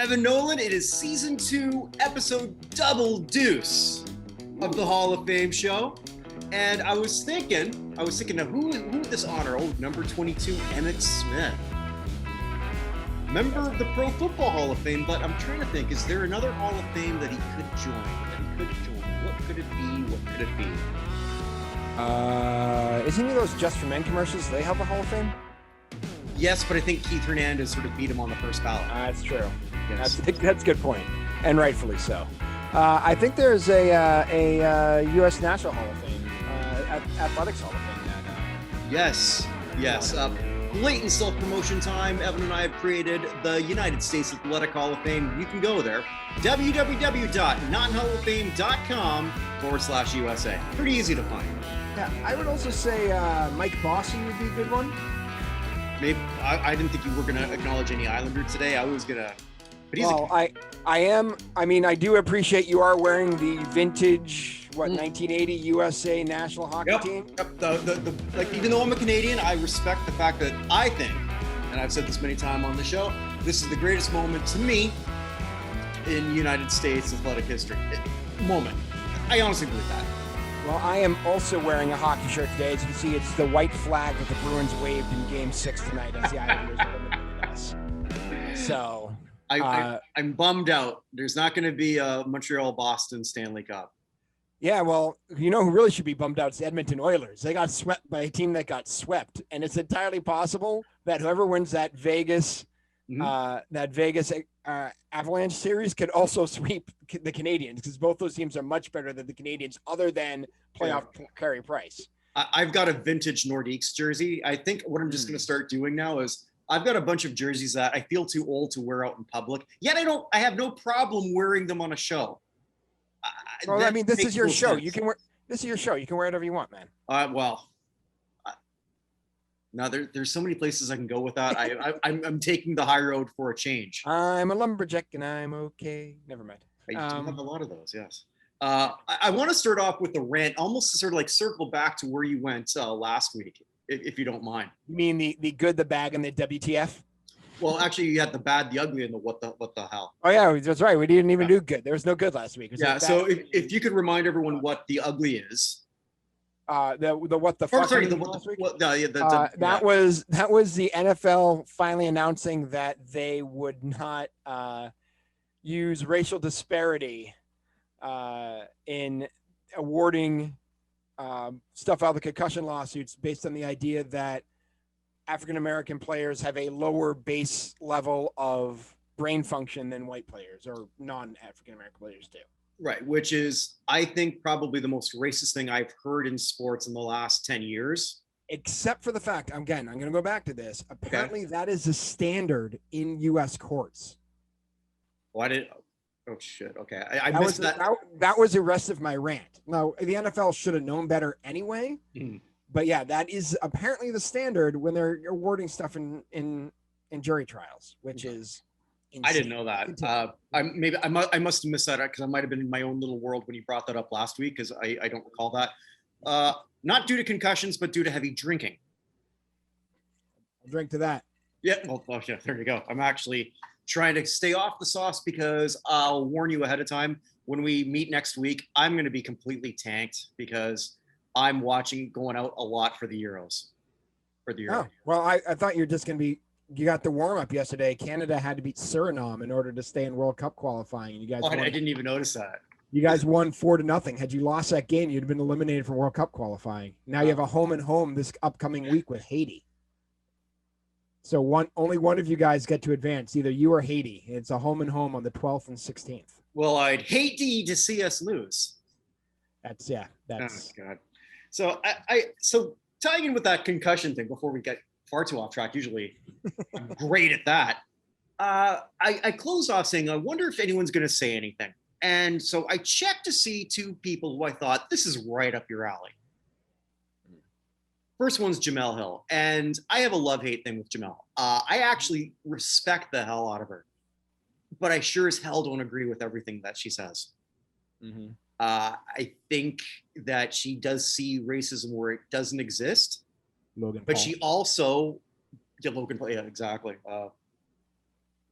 Evan Nolan. It is season 2, episode double deuce of the Hall of Fame show. And I was thinking of who would this honor? Oh, number 22, Emmitt Smith. Member of the Pro Football Hall of Fame, but I'm trying to think, is there another Hall of Fame that he could join? What could it be? Isn't he those Just for Men commercials? They have a Hall of Fame? Yes, but I think Keith Hernandez sort of beat him on the first ballot. That's true. Yes. That's a good point, and rightfully so. I think there's a U.S. National Hall of Fame, Athletics Hall of Fame. Yes. Blatant self-promotion time. Evan and I have created the United States Athletic Hall of Fame. You can go there. www.nothallofame.com/USA. Pretty easy to find. Yeah, I would also say Mike Bossy would be a good one. Maybe I didn't think you were going to acknowledge any Islander today. I was going to. Well, I am. I mean, I do appreciate you are wearing the vintage 1980 USA national hockey team. Yep. Like, even though I'm a Canadian, I respect the fact that I think, and I've said this many times on the show, this is the greatest moment to me in United States athletic history. Moment. I honestly believe that. Well, I am also wearing a hockey shirt today. As you can see, it's the white flag that the Bruins waved in Game 6 tonight as the Islanders eliminated us. So I'm bummed out. There's not going to be a Montreal-Boston Stanley Cup. Yeah, well, you know who really should be bummed out is the Edmonton Oilers. They got swept by a team that got swept, and it's entirely possible that whoever wins that Vegas Avalanche series could also sweep the Canadiens, because both those teams are much better than the Canadiens, other than playoff Carey Price. I've got a vintage Nordiques jersey. I think what I'm just going to start doing now is I've got a bunch of jerseys that I feel too old to wear out in public. Yet I have no problem wearing them on a show. Well, I mean, this is your show. You can wear. This is your show. You can wear whatever you want, man. Now there's so many places I can go with that. I'm taking the high road for a change. I'm a lumberjack and I'm okay. Never mind. I do have a lot of those. Yes. I want to start off with the rant, almost to sort of like circle back to where you went last week, if you don't mind. You mean the good, the bad, and the WTF? Well, actually, you had the bad, the ugly, and the what the hell. Oh yeah, that's right. We didn't even do good. There was no good last week. Yeah. So if you could remind everyone what the ugly is. The what the fuck? Sorry, that was the NFL finally announcing that they would not use racial disparity in awarding stuff out of the concussion lawsuits based on the idea that African-American players have a lower base level of brain function than white players or non-African-American players do. Right, which is, I think, probably the most racist thing I've heard in sports in the last 10 years. Except for the fact, I'm going to go back to this. Apparently, that is a standard in U.S. courts. Oh, shit. Okay, I missed that. That was the rest of my rant. Now, the NFL should have known better anyway. But yeah, that is apparently the standard when they're awarding stuff in jury trials, which is insane. I didn't know that. I must have missed that because I might have been in my own little world when you brought that up last week, because I don't recall that. Not due to concussions, but due to heavy drinking. I'll drink to that. Yeah, well, yeah, there you go. I'm actually trying to stay off the sauce because I'll warn you ahead of time. When we meet next week, I'm going to be completely tanked because I'm going out a lot for the Euros. Oh, well, I thought you were just going to be. You got the warm up yesterday. Canada had to beat Suriname in order to stay in World Cup qualifying. And you guys, I didn't even notice that. You guys won 4-0. Had you lost that game, you'd have been eliminated from World Cup qualifying. Now you have a home and home this upcoming week with Haiti. So only one of you guys get to advance, either you or Haiti. It's a home and home on the 12th and 16th. Well, I'd hate to see us lose. That's. Oh God. So tying in with that concussion thing before we get far too off track, usually I'm great at that. I closed off saying, I wonder if anyone's going to say anything. And so I checked to see two people who I thought, this is right up your alley. First one's Jamel Hill. And I have a love-hate thing with Jamel. I actually respect the hell out of her. But I sure as hell don't agree with everything that she says. Mm-hmm. I think that she does see racism where it doesn't exist. Logan but Paul. She also, Logan Paul, yeah, exactly.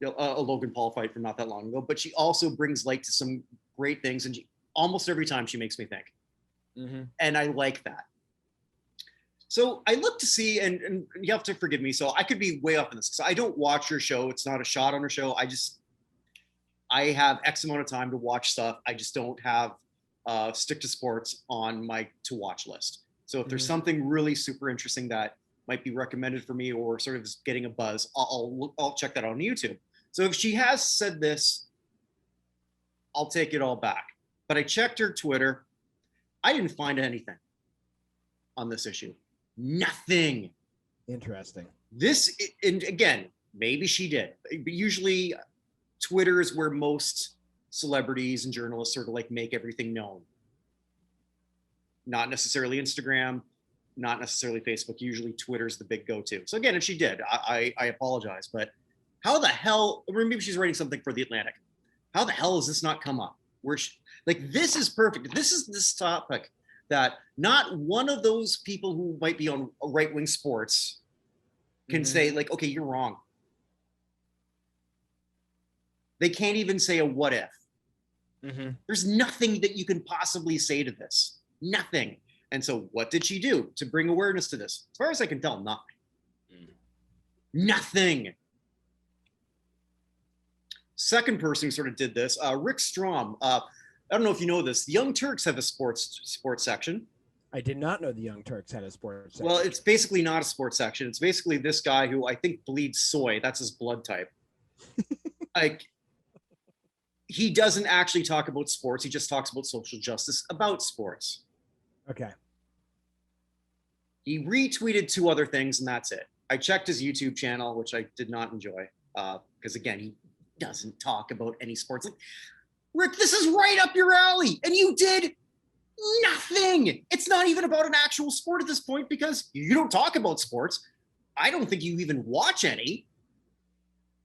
a Logan Paul fight from not that long ago, but she also brings light to some great things, and almost every time she makes me think. Mm-hmm. And I like that. So I look to see, and you have to forgive me, so I could be way off in this. So I don't watch her show. It's not a shot on her show. I have X amount of time to watch stuff. I just don't have stick to sports on my to watch list. So if there's something really super interesting that might be recommended for me or sort of is getting a buzz, I'll check that out on YouTube. So if she has said this, I'll take it all back. But I checked her Twitter. I didn't find anything on this issue. Nothing. Interesting. This, and again, maybe she did, but usually Twitter is where most celebrities and journalists sort of like make everything known. Not necessarily Instagram, not necessarily Facebook. Usually Twitter's the big go-to. So again, if she did, I apologize, but how the hell, or maybe she's writing something for The Atlantic. How the hell has this not come up? Like, this is perfect. This is this topic that not one of those people who might be on right-wing sports can say, like, okay, you're wrong. They can't even say a what if. There's nothing that you can possibly say to this. Nothing. And so what did she do to bring awareness to this? As far as I can tell, nothing. Nothing. Second person who sort of did this, Rick Strom. I don't know if you know this. The Young Turks have a sports section. I did not know the Young Turks had a sports section. Well, it's basically not a sports section. It's basically this guy who I think bleeds soy. That's his blood type. Like, he doesn't actually talk about sports. He just talks about social justice about sports. Okay. He retweeted 2 other things, and that's it. I checked his YouTube channel, which I did not enjoy, because again, he doesn't talk about any sports. Like, Rick, this is right up your alley, and you did nothing. It's not even about an actual sport at this point because you don't talk about sports. I don't think you even watch any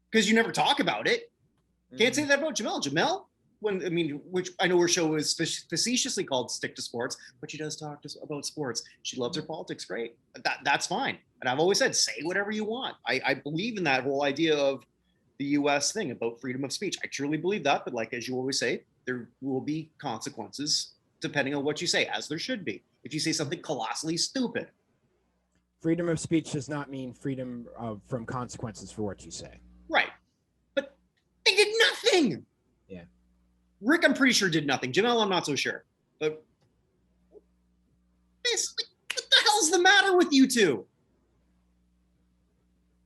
because you never talk about it. Can't say that about Jamel. Jamel, which I know her show is facetiously called Stick to Sports, but she does talk about sports. She loves her politics. Great. That's fine. And I've always said, say whatever you want. I believe in that whole idea of the US thing about freedom of speech. I truly believe that. But like, as you always say, there will be consequences depending on what you say, as there should be. If you say something colossally stupid. Freedom of speech does not mean freedom from consequences for what you say. Right. But they did nothing. Yeah. Rick, I'm pretty sure, did nothing. Jamel, I'm not so sure. But basically, what the hell's the matter with you two?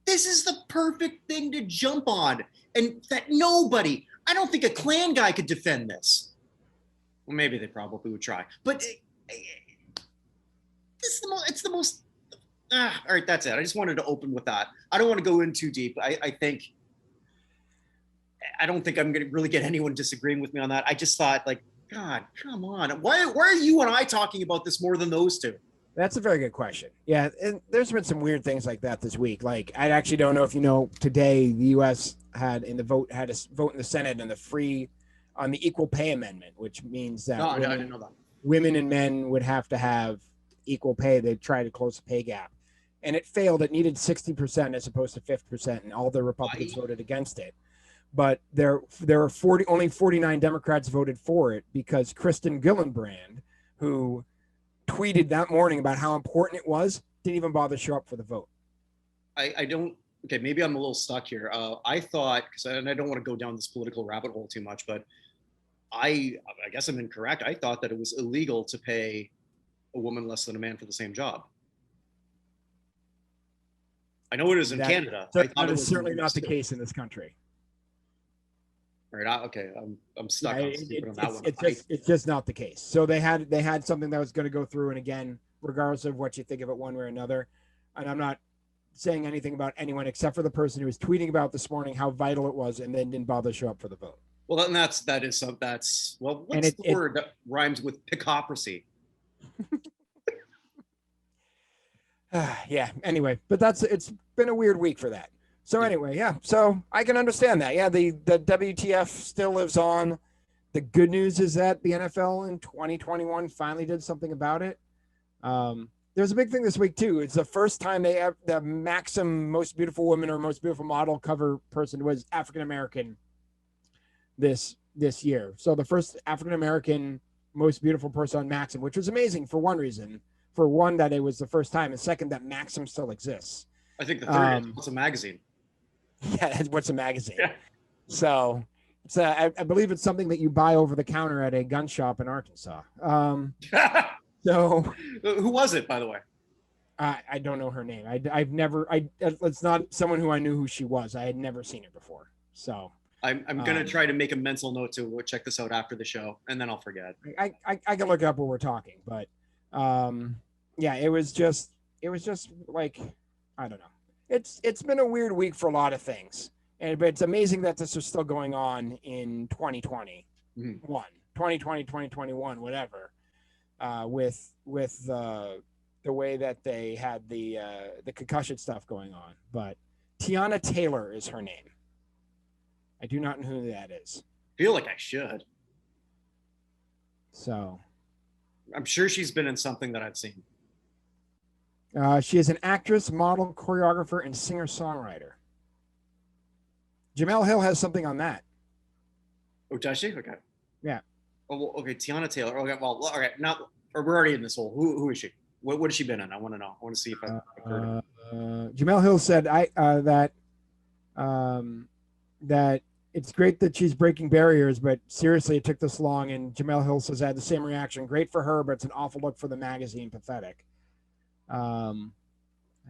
This is the perfect thing to jump on. And that nobody, I don't think a Klan guy could defend this. Well, maybe they probably would try. But it's the most, all right, that's it. I just wanted to open with that. I don't want to go in too deep. I don't think I'm going to really get anyone disagreeing with me on that. I just thought, like, God, come on. Why are you and I talking about this more than those two? That's a very good question. Yeah, and there's been some weird things like that this week. Like, I actually don't know if you know, today the U.S. had a vote in the Senate on the Equal Pay Amendment, which means that I didn't know that. Women and men would have to have equal pay. They tried to close the pay gap, and it failed. It needed 60% as opposed to 50%, and all the Republicans voted against it. But there are only 49 Democrats voted for it because Kristen Gillibrand, who tweeted that morning about how important it was, didn't even bother to show up for the vote. I don't. Okay, maybe I'm a little stuck here. I thought, and I don't want to go down this political rabbit hole too much, but I guess I'm incorrect. I thought that it was illegal to pay a woman less than a man for the same job. I know it is in Canada. That is certainly not the case in this country. All right. Okay. I'm stuck on that one. It's just not the case. So they had something that was going to go through, and again, regardless of what you think of it one way or another, and I'm not saying anything about anyone except for the person who was tweeting about this morning how vital it was, and then didn't bother to show up for the vote. Well, then what's the word that rhymes with picocracy? Yeah. Anyway, but it's been a weird week for that. So anyway, yeah. So I can understand that. Yeah, the WTF still lives on. The good news is that the NFL in 2021 finally did something about it. there's a big thing this week too. It's the first time they have the Maxim Most Beautiful Woman or Most Beautiful Model cover person was African American this year. So the first African American most beautiful person on Maxim, which was amazing for one reason. For one, that it was the first time, and second, that Maxim still exists. I think the third is What's a Magazine. Yeah, What's a Magazine. Yeah. So it's I believe it's something that you buy over the counter at a gun shop in Arkansas. So who was it, by the way? I don't know her name. I've never. It's not someone who I knew who she was. I had never seen her before. So I'm gonna try to make a mental note to check this out after the show, and then I'll forget. I can look it up while we're talking, but yeah, it was just like, I don't know. It's been a weird week for a lot of things, but it's amazing that this is still going on in 2021, 2020, 2021, whatever. With the way that they had the concussion stuff going on. But Tiana Taylor is her name. I do not know who that is. I feel like I should. So I'm sure she's been in something that I've seen. She is an actress, model, choreographer, and singer-songwriter. Jamel Hill has something on that. Oh, does she? Okay. Yeah. Oh, well, okay. Tiana Taylor. Okay. Well, all right. Now we're already in this hole. Who is she? What has she been in? I want to know. I want to see if I've heard of it. Jamel Hill said that it's great that she's breaking barriers, but seriously, it took this long. And Jamel Hill says I had the same reaction. Great for her, but it's an awful look for the magazine. Pathetic. I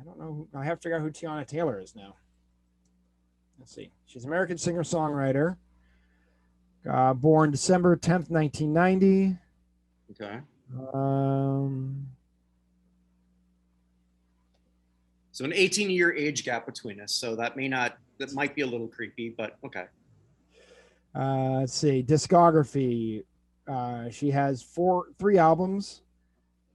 don't know. I have to figure out who Tiana Taylor is now. Let's see. She's an American singer-songwriter. Born December 10th, 1990. Okay. So an 18-year age gap between us. So that might be a little creepy, but okay. Let's see. Discography. She has three albums.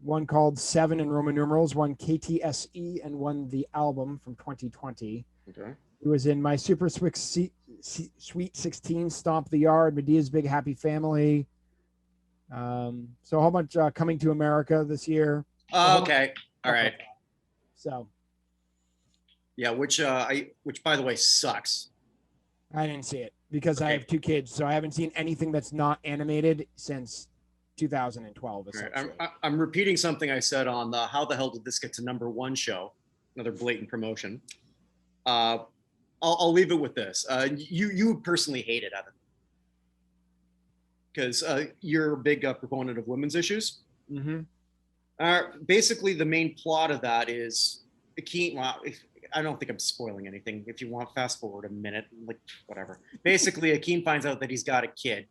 One called Seven in Roman numerals, one KTSE, and one The Album from 2020. Okay. It was in My Super Sweet 16, Stomp the Yard, Medea's Big Happy Family. So a whole bunch Coming to America this year. Okay. All right. So. Yeah, which by the way sucks. I didn't see it because I have two kids, so I haven't seen anything that's not animated since 2012. Right. I'm repeating something I said on the How the Hell Did This Get to #1 show. Another blatant promotion. I'll leave it with this. You personally hate it, Evan, because you're a big proponent of women's issues. Mm-hmm. Basically, the main plot of that is I don't think I'm spoiling anything. If you want, fast forward a minute, like whatever. Basically, Akeem finds out that he's got a kid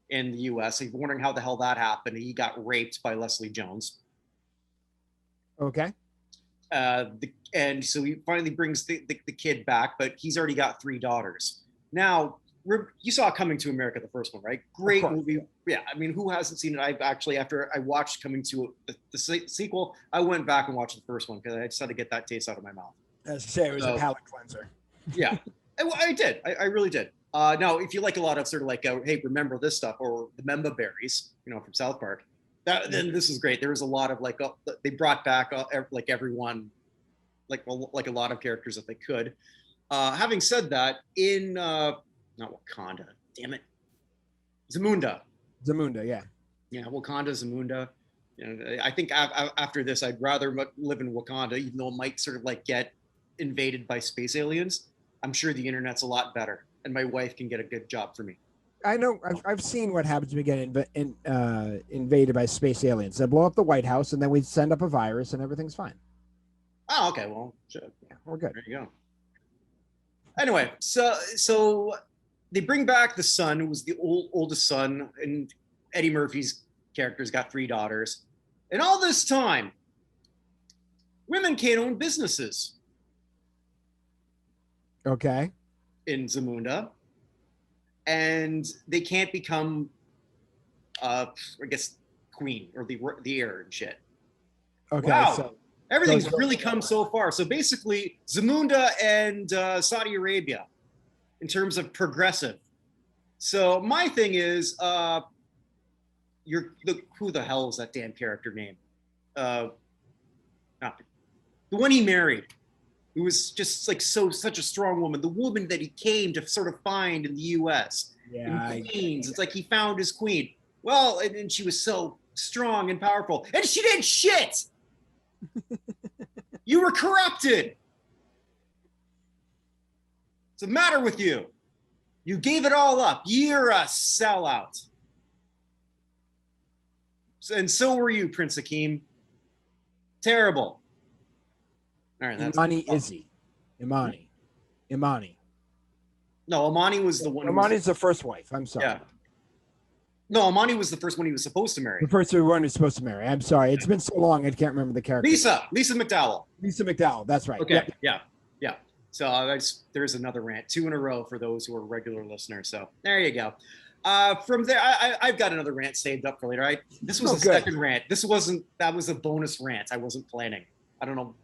in the U.S. He's wondering how the hell that happened. He got raped by Leslie Jones. Okay. And so he finally brings the kid back, but he's already got 3 daughters. Now, you saw Coming to America, the first one, right? Great movie. Yeah, I mean, who hasn't seen it? I've actually, after I watched Coming to the sequel, I went back and watched the first one because I just had to get that taste out of my mouth. As I say, it was a palate cleanser. Yeah, I did. I really did. Now, if you like a lot of sort of like, hey, remember this stuff, or the Memba Berries, from South Park, then this is great. There was a lot of like, they brought back like everyone, like a lot of characters that they could. Having said that, in not Wakanda, damn it, Zamunda, yeah. Yeah, Wakanda, Zamunda. I think after this, I'd rather live in Wakanda, even though it might sort of like get invaded by space aliens. I'm sure the internet's a lot better, and my wife can get a good job for me. I know. I've seen what happens when we get invaded by space aliens. They blow up the White House, and then we send up a virus, and everything's fine. Oh, okay. Well, sure. Yeah, we're good. There you go. Anyway, so they bring back the son, who was the oldest son, and Eddie Murphy's character's got 3 daughters. And all this time, women can't own businesses. Okay. In Zamunda. And they can't become, I guess, queen or the heir and shit. Okay. Wow. So everything's really come so far. So basically, Zamunda and Saudi Arabia, in terms of progressive. So my thing is, who the hell is that damn character name? No. The one he married, who was just like such a strong woman, the woman that he came to sort of find in the U.S. Yeah, in Queens. It's like he found his queen. Well, and she was so strong and powerful, and she did shit. You were corrupted. What's the matter with you? You gave it all up. You're a sellout. And so were you, Prince Akeem. Terrible. All right, that's Imani. No, Imani was the one. Imani's the first wife. I'm sorry. Yeah. No, Imani was the first one he was supposed to marry. The first one he was supposed to marry. I'm sorry. It's been so long, I can't remember the character. Lisa McDowell. Lisa McDowell. That's right. Okay. Yep. Yeah. So there's another rant, 2 in a row for those who are regular listeners. So there you go. From there, I've got another rant saved up for later. This was second rant. That was a bonus rant. I wasn't planning. I don't know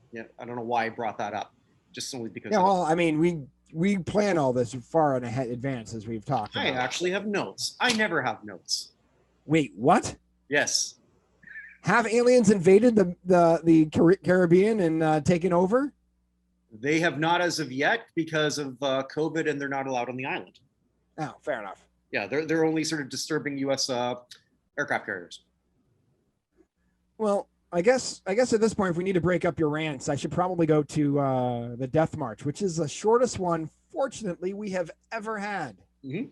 why I brought that up. Just only because. Yeah, well, I mean, we plan all this far in advance, as we've talked about. I actually have notes. I never have notes. Wait, what? Yes. Have aliens invaded the Caribbean and taken over? They have not as of yet because of COVID, and they're not allowed on the island. Oh, fair enough. Yeah, they're only sort of disturbing U.S. Aircraft carriers. Well, I guess at this point, if we need to break up your rants, I should probably go to the Death March, which is the shortest one, fortunately, we have ever had. Mm-hmm.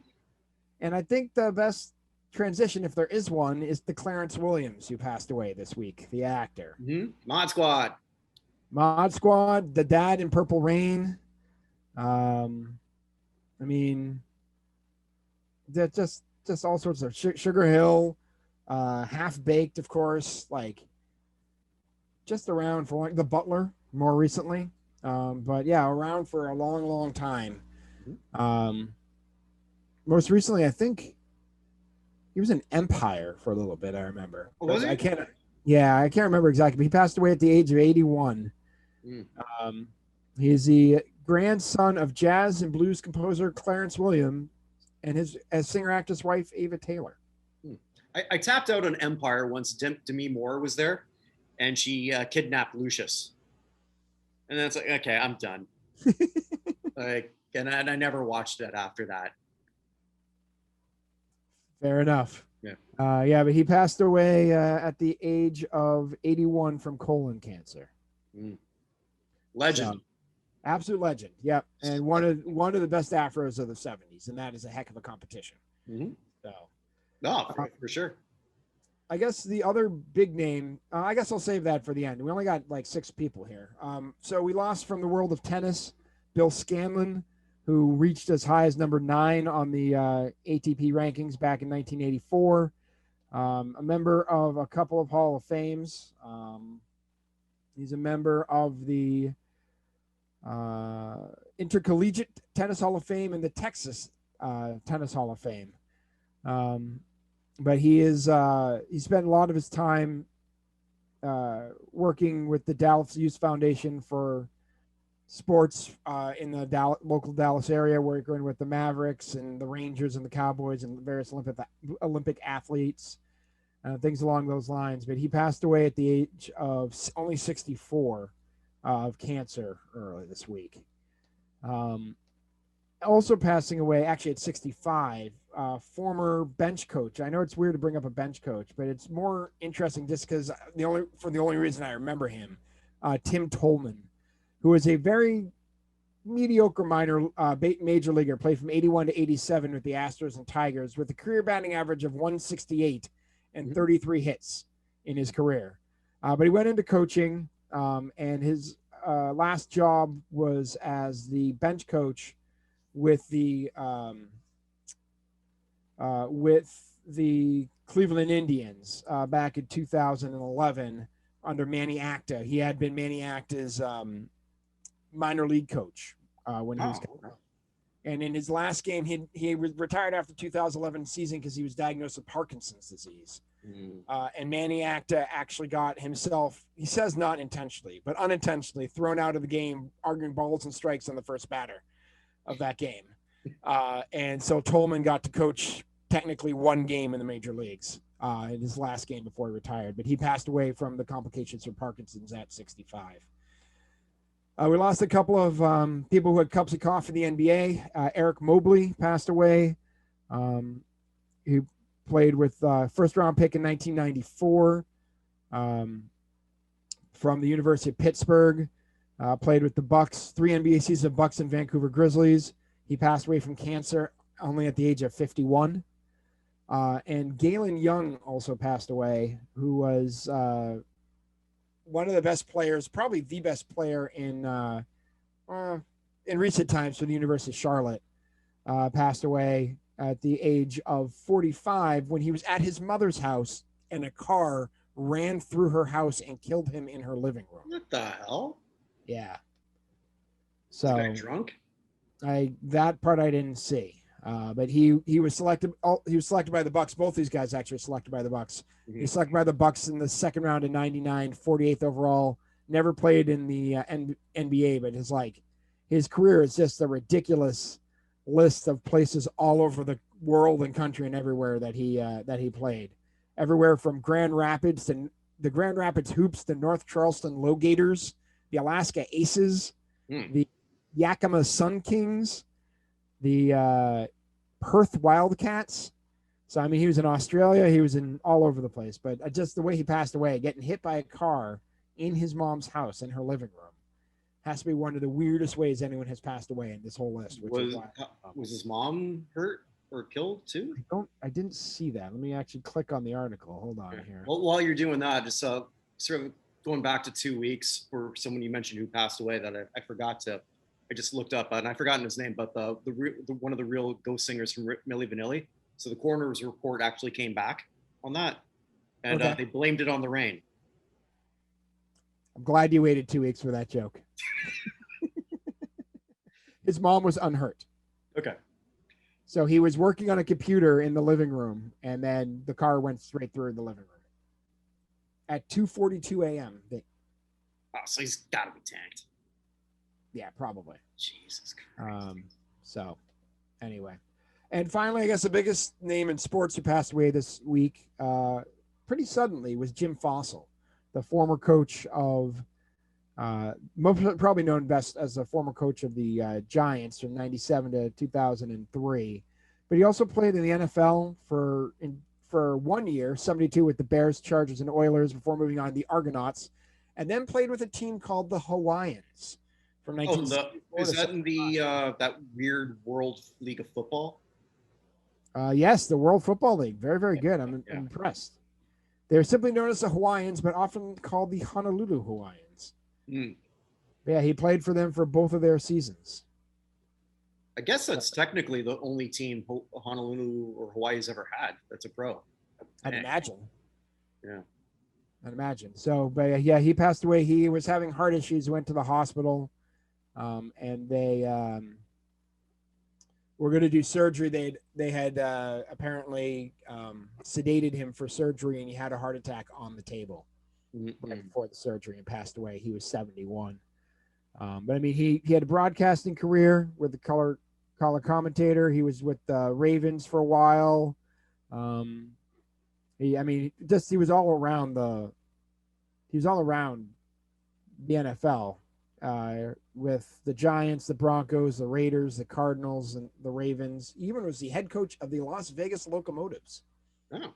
And I think the best transition, if there is one, is to Clarence Williams, who passed away this week, the actor. Mm-hmm. Mod Squad, the dad in Purple Rain. I mean, that just all sorts of Sugar Hill, Half Baked, of course, like just around for like The Butler more recently. But yeah, around for a long, long time. Most recently, I think he was in Empire for a little bit. I remember. Oh, was he? I can't remember exactly. But he passed away at the age of 81. He is the grandson of jazz and blues composer Clarence Williams and his singer-actress wife Ava Taylor. I tapped out on Empire once. Demi Moore was there, and she kidnapped Lucius. And then it's like, okay, I'm done. And I never watched it after that. Fair enough. Yeah. But he passed away at the age of 81 from colon cancer. Legend. So, absolute legend. Yep. And one of the best afros of the 70s, and that is a heck of a competition. Mm-hmm. So, no, for sure. I guess the other big name, I guess I'll save that for the end. We only got like 6 people here. So we lost from the world of tennis, Bill Scanlon, who reached as high as number 9 on the ATP rankings back in 1984. A member of a couple of Hall of Fames. He's a member of the Intercollegiate Tennis Hall of Fame and the Texas Tennis Hall of Fame. But he spent a lot of his time working with the Dallas Youth Foundation for sports in the local Dallas area, working with the Mavericks and the Rangers and the Cowboys and various Olympic athletes, things along those lines. But he passed away at the age of only 64 of cancer early this week. Also passing away, actually at 65, former bench coach. I know it's weird to bring up a bench coach, but it's more interesting just because the only reason I remember him, Tim Tolman, who was a very mediocre major leaguer, played from 81 to 87 with the Astros and Tigers, with a career batting average of 168 and 33 hits in his career. But he went into coaching, and his last job was as the bench coach with the Cleveland Indians back in 2011 under Manny Acta. He had been Manny Acta's minor league coach when he was. And in his last game, he retired after 2011 season because he was diagnosed with Parkinson's disease. And Manny Acta actually got himself, he says not intentionally, but unintentionally thrown out of the game, arguing balls and strikes on the first batter of that game. And so Tolman got to coach technically one game in the major leagues in his last game before he retired. But he passed away from the complications from Parkinson's at 65. We lost a couple of people who had cups of coffee in the NBA. Eric Mobley passed away. He played with first round pick in 1994 from the University of Pittsburgh. Played with the Bucks, 3 NBA seasons of Bucks and Vancouver Grizzlies. He passed away from cancer only at the age of 51. And Galen Young also passed away, who was one of the best players, probably the best player in recent times for the University of Charlotte. Passed away at the age of 45 when he was at his mother's house and a car ran through her house and killed him in her living room. What the hell? Yeah. Was the guy So drunk? that part I didn't see. But he was selected. He was selected by the Bucks. Both these guys actually selected by the Bucks. Mhm. He was selected by the Bucks in the second round in '99, 48th overall. Never played in the NBA, but his career is just a ridiculous list of places all over the world and country and everywhere that he played. Everywhere from Grand Rapids to the Grand Rapids Hoops, the North Charleston Low Gators, the Alaska Aces, the Yakima Sun Kings, the Perth Wildcats. So, I mean, he was in Australia. He was in all over the place. But just the way he passed away, getting hit by a car in his mom's house in her living room, has to be one of the weirdest ways anyone has passed away in this whole list. Was his mom hurt or killed too? I didn't see that. Let me actually click on the article. Hold on here. Well, while you're doing that, just sort of going back to 2 weeks for someone you mentioned who passed away that I forgot to. I just looked up and I've forgotten his name, but the one of the real ghost singers from Milli Vanilli. So the coroner's report actually came back on that, and they blamed it on the rain. I'm glad you waited 2 weeks for that joke. His mom was unhurt. Okay. So he was working on a computer in the living room, and then the car went straight through the living room. At 2:42 a.m. So he's got to be tanked. Yeah, probably. Jesus Christ. So, anyway. And finally, I guess the biggest name in sports who passed away this week pretty suddenly was Jim Fossil, the former coach of, probably known best as the former coach of the Giants from 97 to 2003. But he also played in the NFL for 1 year, 72 with the Bears, Chargers, and Oilers before moving on to the Argonauts, and then played with a team called the Hawaiians from 1974. Is that in the that weird World League of Football? Yes, the World Football League. Very, very good. I'm impressed. They're simply known as the Hawaiians, but often called the Honolulu Hawaiians. Yeah, he played for them for both of their seasons. I guess that's technically the only team Honolulu or Hawaii's ever had that's a pro. I'd imagine. Yeah. I'd imagine. So, but yeah, he passed away. He was having heart issues, went to the hospital, and they were going to do surgery. They had apparently sedated him for surgery, and he had a heart attack on the table right before the surgery and passed away. He was 71. But I mean, he had a broadcasting career with the color commentator. He was with the Ravens for a while. He was all around the NFL with the Giants, the Broncos, the Raiders, the Cardinals, and the Ravens. He even was the head coach of the Las Vegas Locomotives. Oh,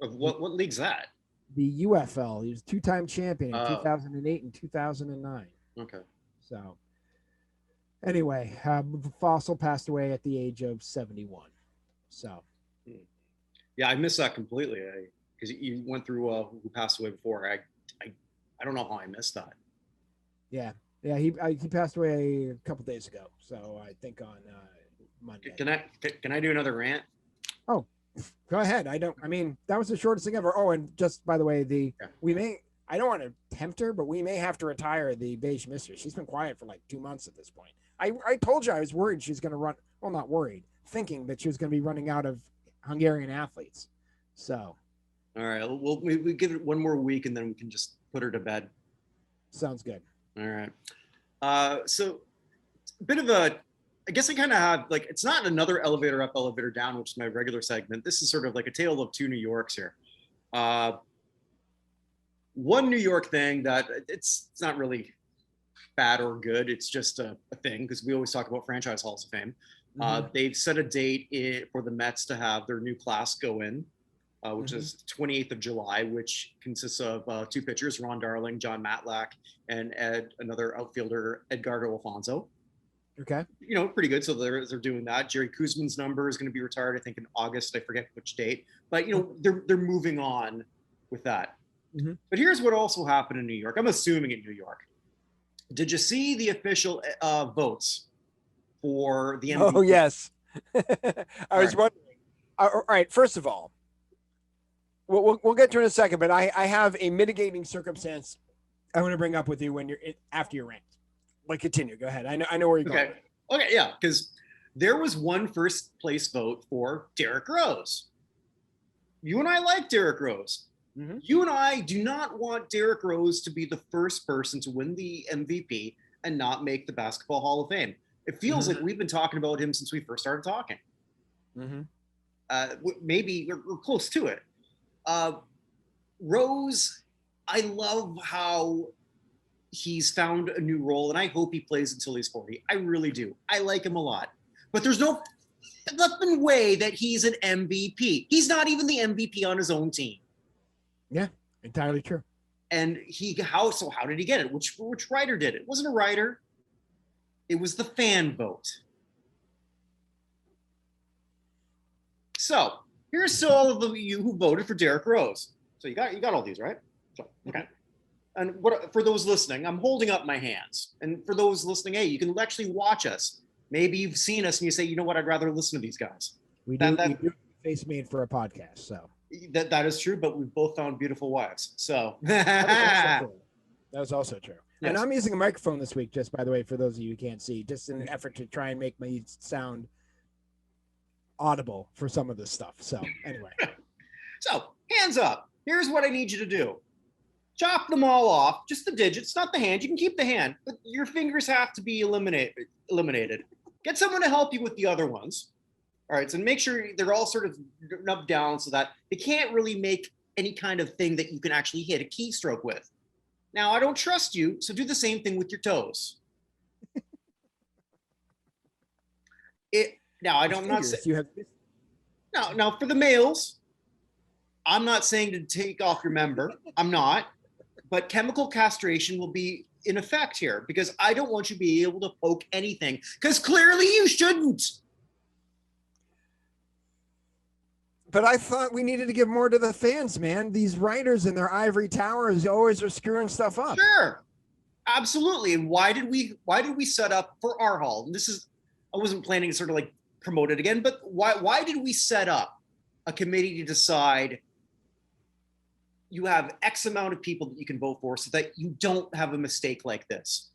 what league's that? The UFL. He was two-time champion in 2008 and 2009. Okay. So, anyway, Fossil passed away at the age of 71. So, yeah, I missed that completely because you went through who passed away before. I don't know how I missed that. Yeah, he passed away a couple days ago. So I think on Monday. Can I do another rant? Oh, go ahead. That was the shortest thing ever. Oh, and just by the way, I don't want to tempt her, but we may have to retire the Beige Mistress. She's been quiet for like 2 months at this point. I told you I was worried she's going to run. Well, not worried, thinking that she was going to be running out of Hungarian athletes. So. All right. Well, we give it one more week and then we can just put her to bed. Sounds good. All right. So a bit of I guess I kind of have it's not another elevator up, elevator down, which is my regular segment. This is sort of like a tale of two New Yorks here. One New York thing that it's not really bad or good. It's just a thing because we always talk about franchise halls of fame. They've set a date for the Mets to have their new class go in, which is 28th of July, which consists of two pitchers, Ron Darling, John Matlack, and another outfielder, Edgardo Alfonso. Okay. Pretty good. So they're doing that. Jerry Kuzman's number is going to be retired, I think, in August. I forget which date. But, they're moving on with that. But here's what also happened in New York. I'm assuming in New York. Did you see the official votes for the MVP? Oh, yes. I was wondering. All right. First of all, we'll get to it in a second, but I have a mitigating circumstance I want to bring up with you when you're after your rant. Like, continue. Go ahead. I know where you're going. Okay. Yeah. Because there was one first place vote for Derrick Rose. You and I like Derrick Rose. You and I do not want Derrick Rose to be the first person to win the MVP and not make the Basketball Hall of Fame. It feels like we've been talking about him since we first started talking. Maybe we're close to it. Rose, I love how he's found a new role, and I hope he plays until he's 40. I really do. I like him a lot. But there's no flipping way that he's an MVP. He's not even the MVP on his own team. Yeah, entirely true. And how did he get it? Which writer did it? It wasn't a writer. It was the fan vote. So here's all of you who voted for Derrick Rose. So you got all these, right? Okay. And for those listening, I'm holding up my hands. And for those listening, hey, you can actually watch us. Maybe you've seen us and you say, you know what, I'd rather listen to these guys. We do face made for a podcast, so. That is true, but we've both found beautiful wives. So that was also true. Yes. And I'm using a microphone this week, just by the way, for those of you who can't see, just in an effort to try and make my sound audible for some of this stuff. So anyway. So hands up. Here's what I need you to do. Chop them all off, just the digits, not the hand. You can keep the hand, but your fingers have to be eliminated. Get someone to help you with the other ones. All right, so make sure they're all sort of nubbed down so that they can't really make any kind of thing that you can actually hit a keystroke with. Now, I don't trust you, so do the same thing with your toes. Now for the males, I'm not saying to take off your member. I'm not. But chemical castration will be in effect here because I don't want you to be able to poke anything because clearly you shouldn't. But I thought we needed to give more to the fans, man. These writers in their ivory towers always are screwing stuff up. Sure. Absolutely. And why did we set up for our hall? And I wasn't planning to sort of like promote it again, but why did we set up a committee to decide you have X amount of people that you can vote for so that you don't have a mistake like this?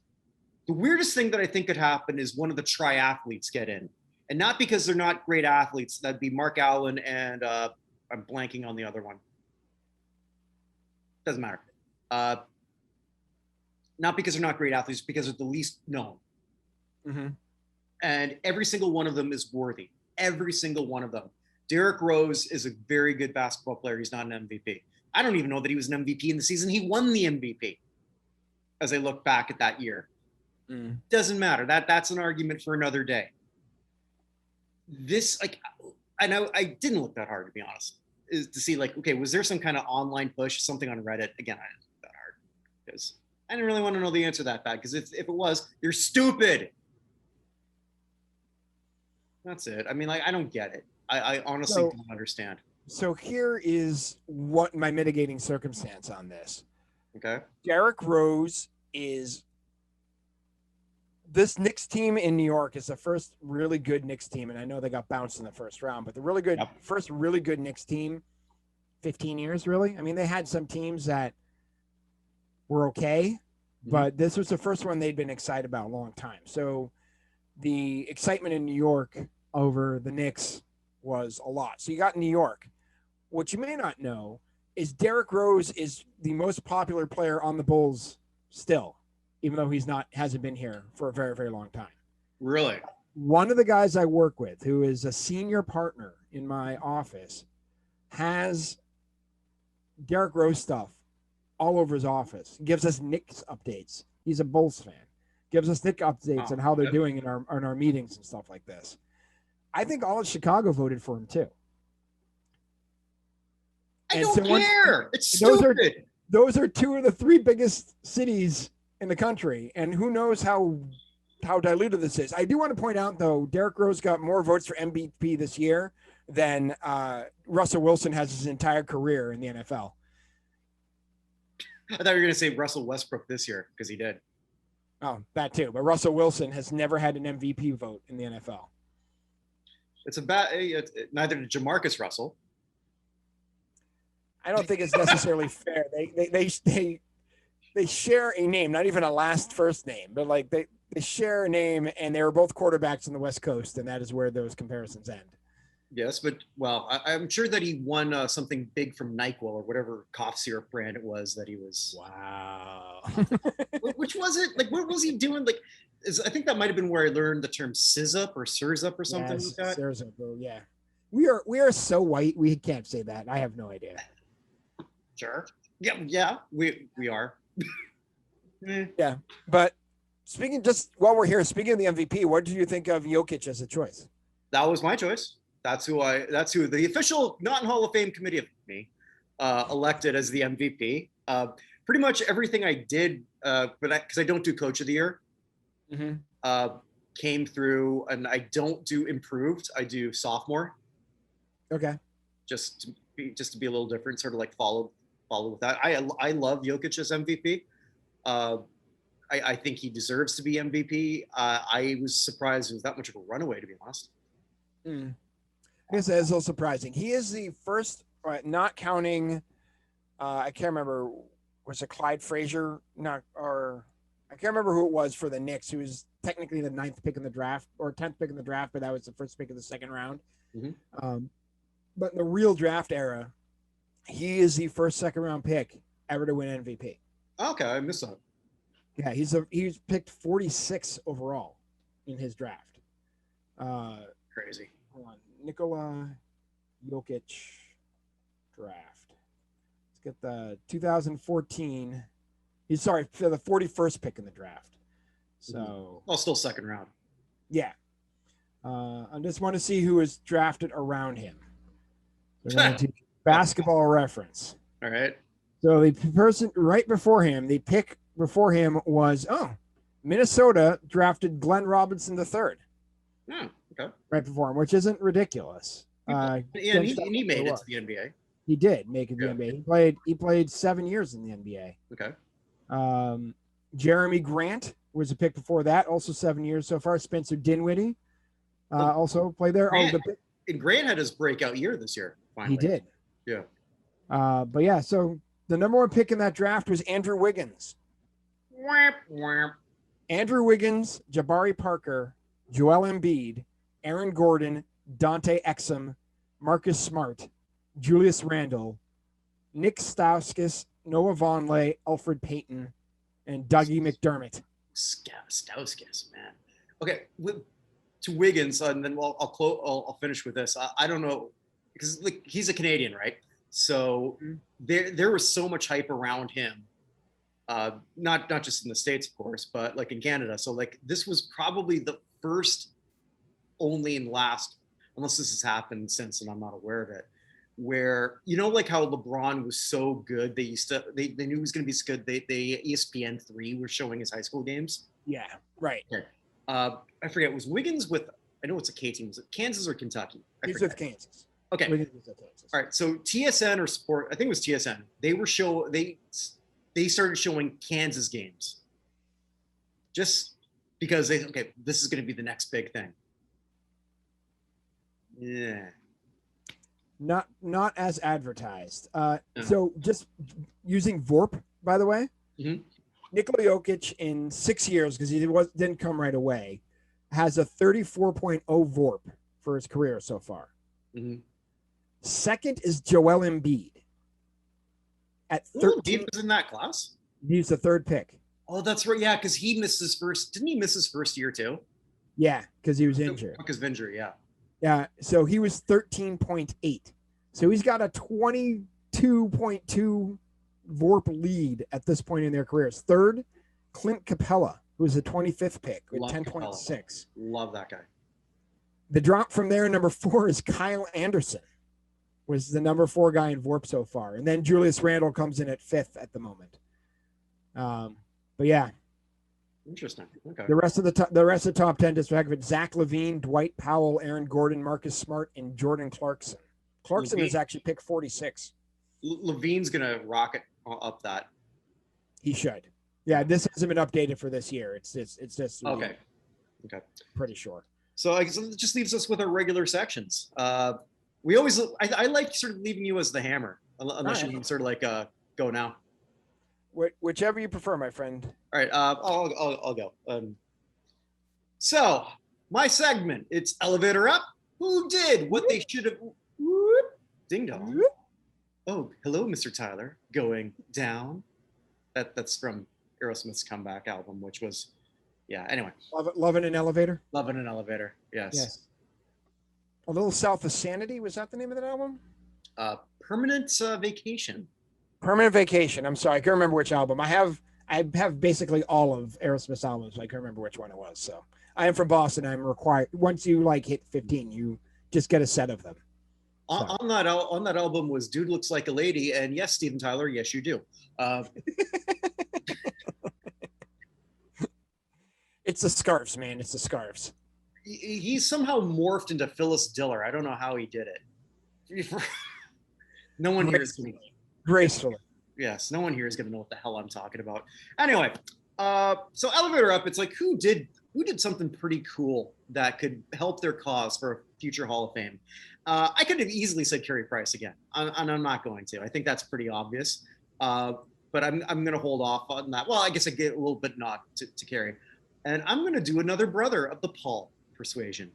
The weirdest thing that I think could happen is one of the triathletes get in. And not because they're not great athletes. That'd be Mark Allen and I'm blanking on the other one. Doesn't matter. Not because they're not great athletes, because they're the least known. And every single one of them is worthy. Every single one of them. Derrick Rose is a very good basketball player. He's not an MVP. I don't even know that he was an MVP in the season he won the MVP. As I look back at that year. Doesn't matter. That's an argument for another day. I know I didn't look that hard, to be honest, is to see like, okay, was there some kind of online push, something on Reddit? Again, I didn't look that hard because I didn't really want to know the answer that bad because if it was, you're stupid. That's it. I mean, like, I don't get it. I honestly don't understand. So here is what my mitigating circumstance on this. Okay. Derrick Rose this Knicks team in New York is the first really good Knicks team, and I know they got bounced in the first round, but the really good first really good Knicks team, 15 years really. I mean, they had some teams that were okay, but this was the first one they'd been excited about a long time. So the excitement in New York over the Knicks was a lot. So you got New York. What you may not know is Derrick Rose is the most popular player on the Bulls still, even though hasn't been here for a very, very long time. Really? One of the guys I work with, who is a senior partner in my office, has Derrick Rose stuff all over his office. He gives us Knicks updates. He's a Bulls fan. Gives us Knicks updates on how they're doing in our meetings and stuff like this. I think all of Chicago voted for him too. I don't care. It's stupid. Those are two of the three biggest cities in the country, and who knows how diluted this is. I do want to point out, though, Derrick Rose got more votes for MVP this year than Russell Wilson has his entire career in the NFL. I thought you were going to say Russell Westbrook this year because he did. Oh, that too. But Russell Wilson has never had an MVP vote in the NFL. Neither did Jamarcus Russell. I don't think it's necessarily fair. They share a name, not even a last first name, but like they share a name, and they were both quarterbacks on the West Coast, and that is where those comparisons end. Yes, but I'm sure that he won something big from NyQuil or whatever cough syrup brand it was that he was. Wow. Which was it? Like, what was he doing? Like, I think that might have been where I learned the term Sizzup or Surzup or something like that. Surzup, yeah. We are so white we can't say that. I have no idea. Sure. Yeah, we are. Yeah, but just while we're here, speaking of the MVP, what did you think of Jokic as a choice? That was my choice. That's who the official not in Hall of Fame committee of me elected as the MVP. Pretty much everything I did, because I don't do Coach of the Year, came through, and I don't do improved. I do sophomore. Okay. Just to be a little different, sort of like follow with that. I love Jokic as MVP. I think he deserves to be MVP. I was surprised it was that much of a runaway, to be honest. I guess that is a little surprising. He is the first, not counting, I can't remember, was it Clyde Frazier? I can't remember who it was for the Knicks, who was technically the 9th pick in the draft, or 10th pick in the draft, but that was the first pick of the second round. But in the real draft era, he is the first second-round pick ever to win MVP. Okay, I missed that. Yeah, he's picked 46 overall in his draft. Crazy. Hold on, Nikola Jokic draft. Let's get the 2014. He's for the 41st pick in the draft. So, still second round. Yeah. I just want to see who is drafted around him. Basketball Reference. All right. So the person right before him, the pick before him was Minnesota drafted Glenn Robinson III. Okay. Right before him, which isn't ridiculous. He made it to the NBA. He did make it to the NBA. He played 7 years in the NBA. Okay. Jeremy Grant was a pick before that, also 7 years so far. Spencer Dinwiddie also played there. And Grant had his breakout year this year. Finally. He did. Yeah. But yeah, so the number one pick in that draft was Andrew Wiggins. Andrew Wiggins, Jabari Parker, Joel Embiid, Aaron Gordon, Dante Exum, Marcus Smart, Julius Randle, Nick Stauskas, Noah Vonleh, Alfred Payton, and Dougie McDermott. Stauskas, man. Okay, to Wiggins, and then I'll finish with this. I don't know, because he's a Canadian, right? So there was so much hype around him, not just in the States, of course, but like in Canada. So like this was probably the first, only and last, unless this has happened since and I'm not aware of it, where like how LeBron was so good, they knew he was going to be so good. They ESPN3 were showing his high school games. Yeah, right. Okay. I forget. Was Wiggins with? I know it's a K team. Was it Kansas or Kentucky? He's with Kansas. Okay. Wiggins was at Kansas. All right. So TSN or Sport, I think it was TSN. They started showing Kansas games, just because this is going to be the next big thing. Yeah. Not as advertised. So just using VORP, by the way. Nikola Jokic in 6 years, because he didn't come right away, has a 34.0 VORP for his career so far. Second is Joel Embiid at 13. Embiid was in that class? He's the third pick. Oh, that's right. Yeah, because he missed his first. Didn't he miss his first year too? Yeah, because he was injured. Because of injury, yeah. Yeah, so he was 13.8. So he's got a 20 2.2 VORP lead at this point in their careers. Third, Clint Capella, who was the 25th pick with 10.6. Love that guy. The drop from there, number 4 is Kyle Anderson, was the number 4 guy in VORP so far. And then Julius Randle comes in at 5th at the moment. But yeah. Interesting. Okay. The rest of the top 10 just back of it: Zach LaVine, Dwight Powell, Aaron Gordon, Marcus Smart, and Jordan Clarkson. Clarkson is actually pick 46. LaVine's gonna rocket up that. He should. Yeah, this hasn't been updated for this year. It's just okay. Pretty sure. So I guess it just leaves us with our regular sections. We always I like sort of leaving you as the hammer, unless you can sort of like go now. Whichever you prefer, my friend. All right, I'll go. So my segment, it's elevator up. Who did what they should have? Ding dong. Oh, hello, Mr. Tyler. Going down. That's from Aerosmith's comeback album, which was, yeah. Anyway. Love in an elevator. Love in an elevator. Yes. A Little South of Sanity, was that the name of that album? Permanent Vacation. Permanent Vacation. I'm sorry, I can't remember which album. I have basically all of Aerosmith's albums. I can't remember which one it was. So I am from Boston. I'm required, once you like hit 15, you just get a set of them. So. On that album was Dude Looks Like a Lady, and yes, Steven Tyler, yes, you do. It's the scarves, man. It's the scarves. He's somehow morphed into Phyllis Diller. I don't know how he did it. No one here is gracefully. Yes, no one here is going to know what the hell I'm talking about. Anyway, so elevator up. It's like who did something pretty cool that could help their cause for a future Hall of Fame. I could have easily said Carey Price again, and I'm not going to. I think that's pretty obvious. But I'm going to hold off on that. Well, I guess I get a little bit nod to Carey, and I'm going to do another brother of the Paul persuasion.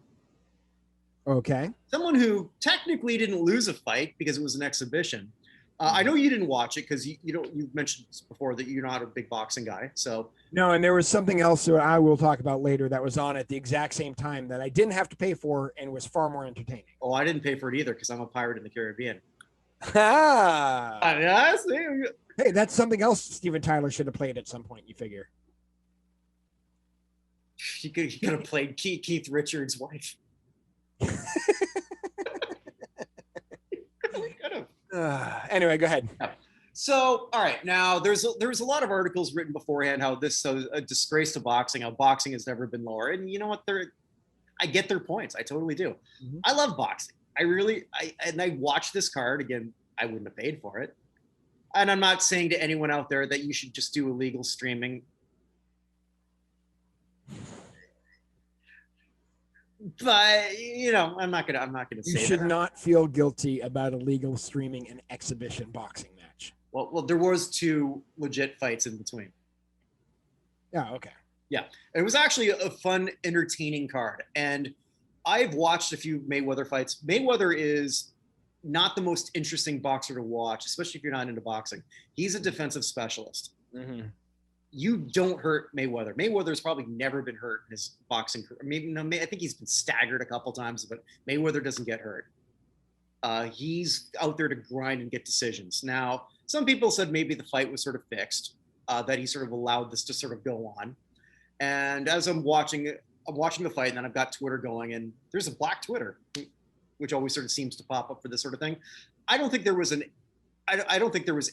Okay. Someone who technically didn't lose a fight because it was an exhibition. I know you didn't watch it because you mentioned before that you're not a big boxing guy. So no, and there was something else that I will talk about later that was on at the exact same time that I didn't have to pay for and was far more entertaining. Oh, I didn't pay for it either because I'm a pirate in the Caribbean. Hey, that's something else Steven Tyler should have played at some point, you figure. He could have played Keith Richards' wife. Anyway, go ahead. So, all right, now there's a lot of articles written beforehand how this is a disgrace to boxing, how boxing has never been lower, and you know what? I get their points. I totally do. Mm-hmm. I love boxing. I watched this card again. I wouldn't have paid for it, and I'm not saying to anyone out there that you should just do illegal streaming. But I'm not gonna say you should not feel guilty about illegal streaming an exhibition boxing match. Well, there was 2 legit fights in between. Yeah. Okay. Yeah, it was actually a fun, entertaining card, and I've watched a few Mayweather fights. Mayweather is not the most interesting boxer to watch, especially if you're not into boxing. He's a defensive specialist. Mm-hmm. You don't hurt Mayweather. Mayweather's probably never been hurt in his boxing career. I think he's been staggered a couple times, but Mayweather doesn't get hurt. He's out there to grind and get decisions. Now, some people said maybe the fight was sort of fixed, that he sort of allowed this to sort of go on. And as I'm watching the fight, and then I've got Twitter going, and there's a black Twitter, which always sort of seems to pop up for this sort of thing. I don't think there was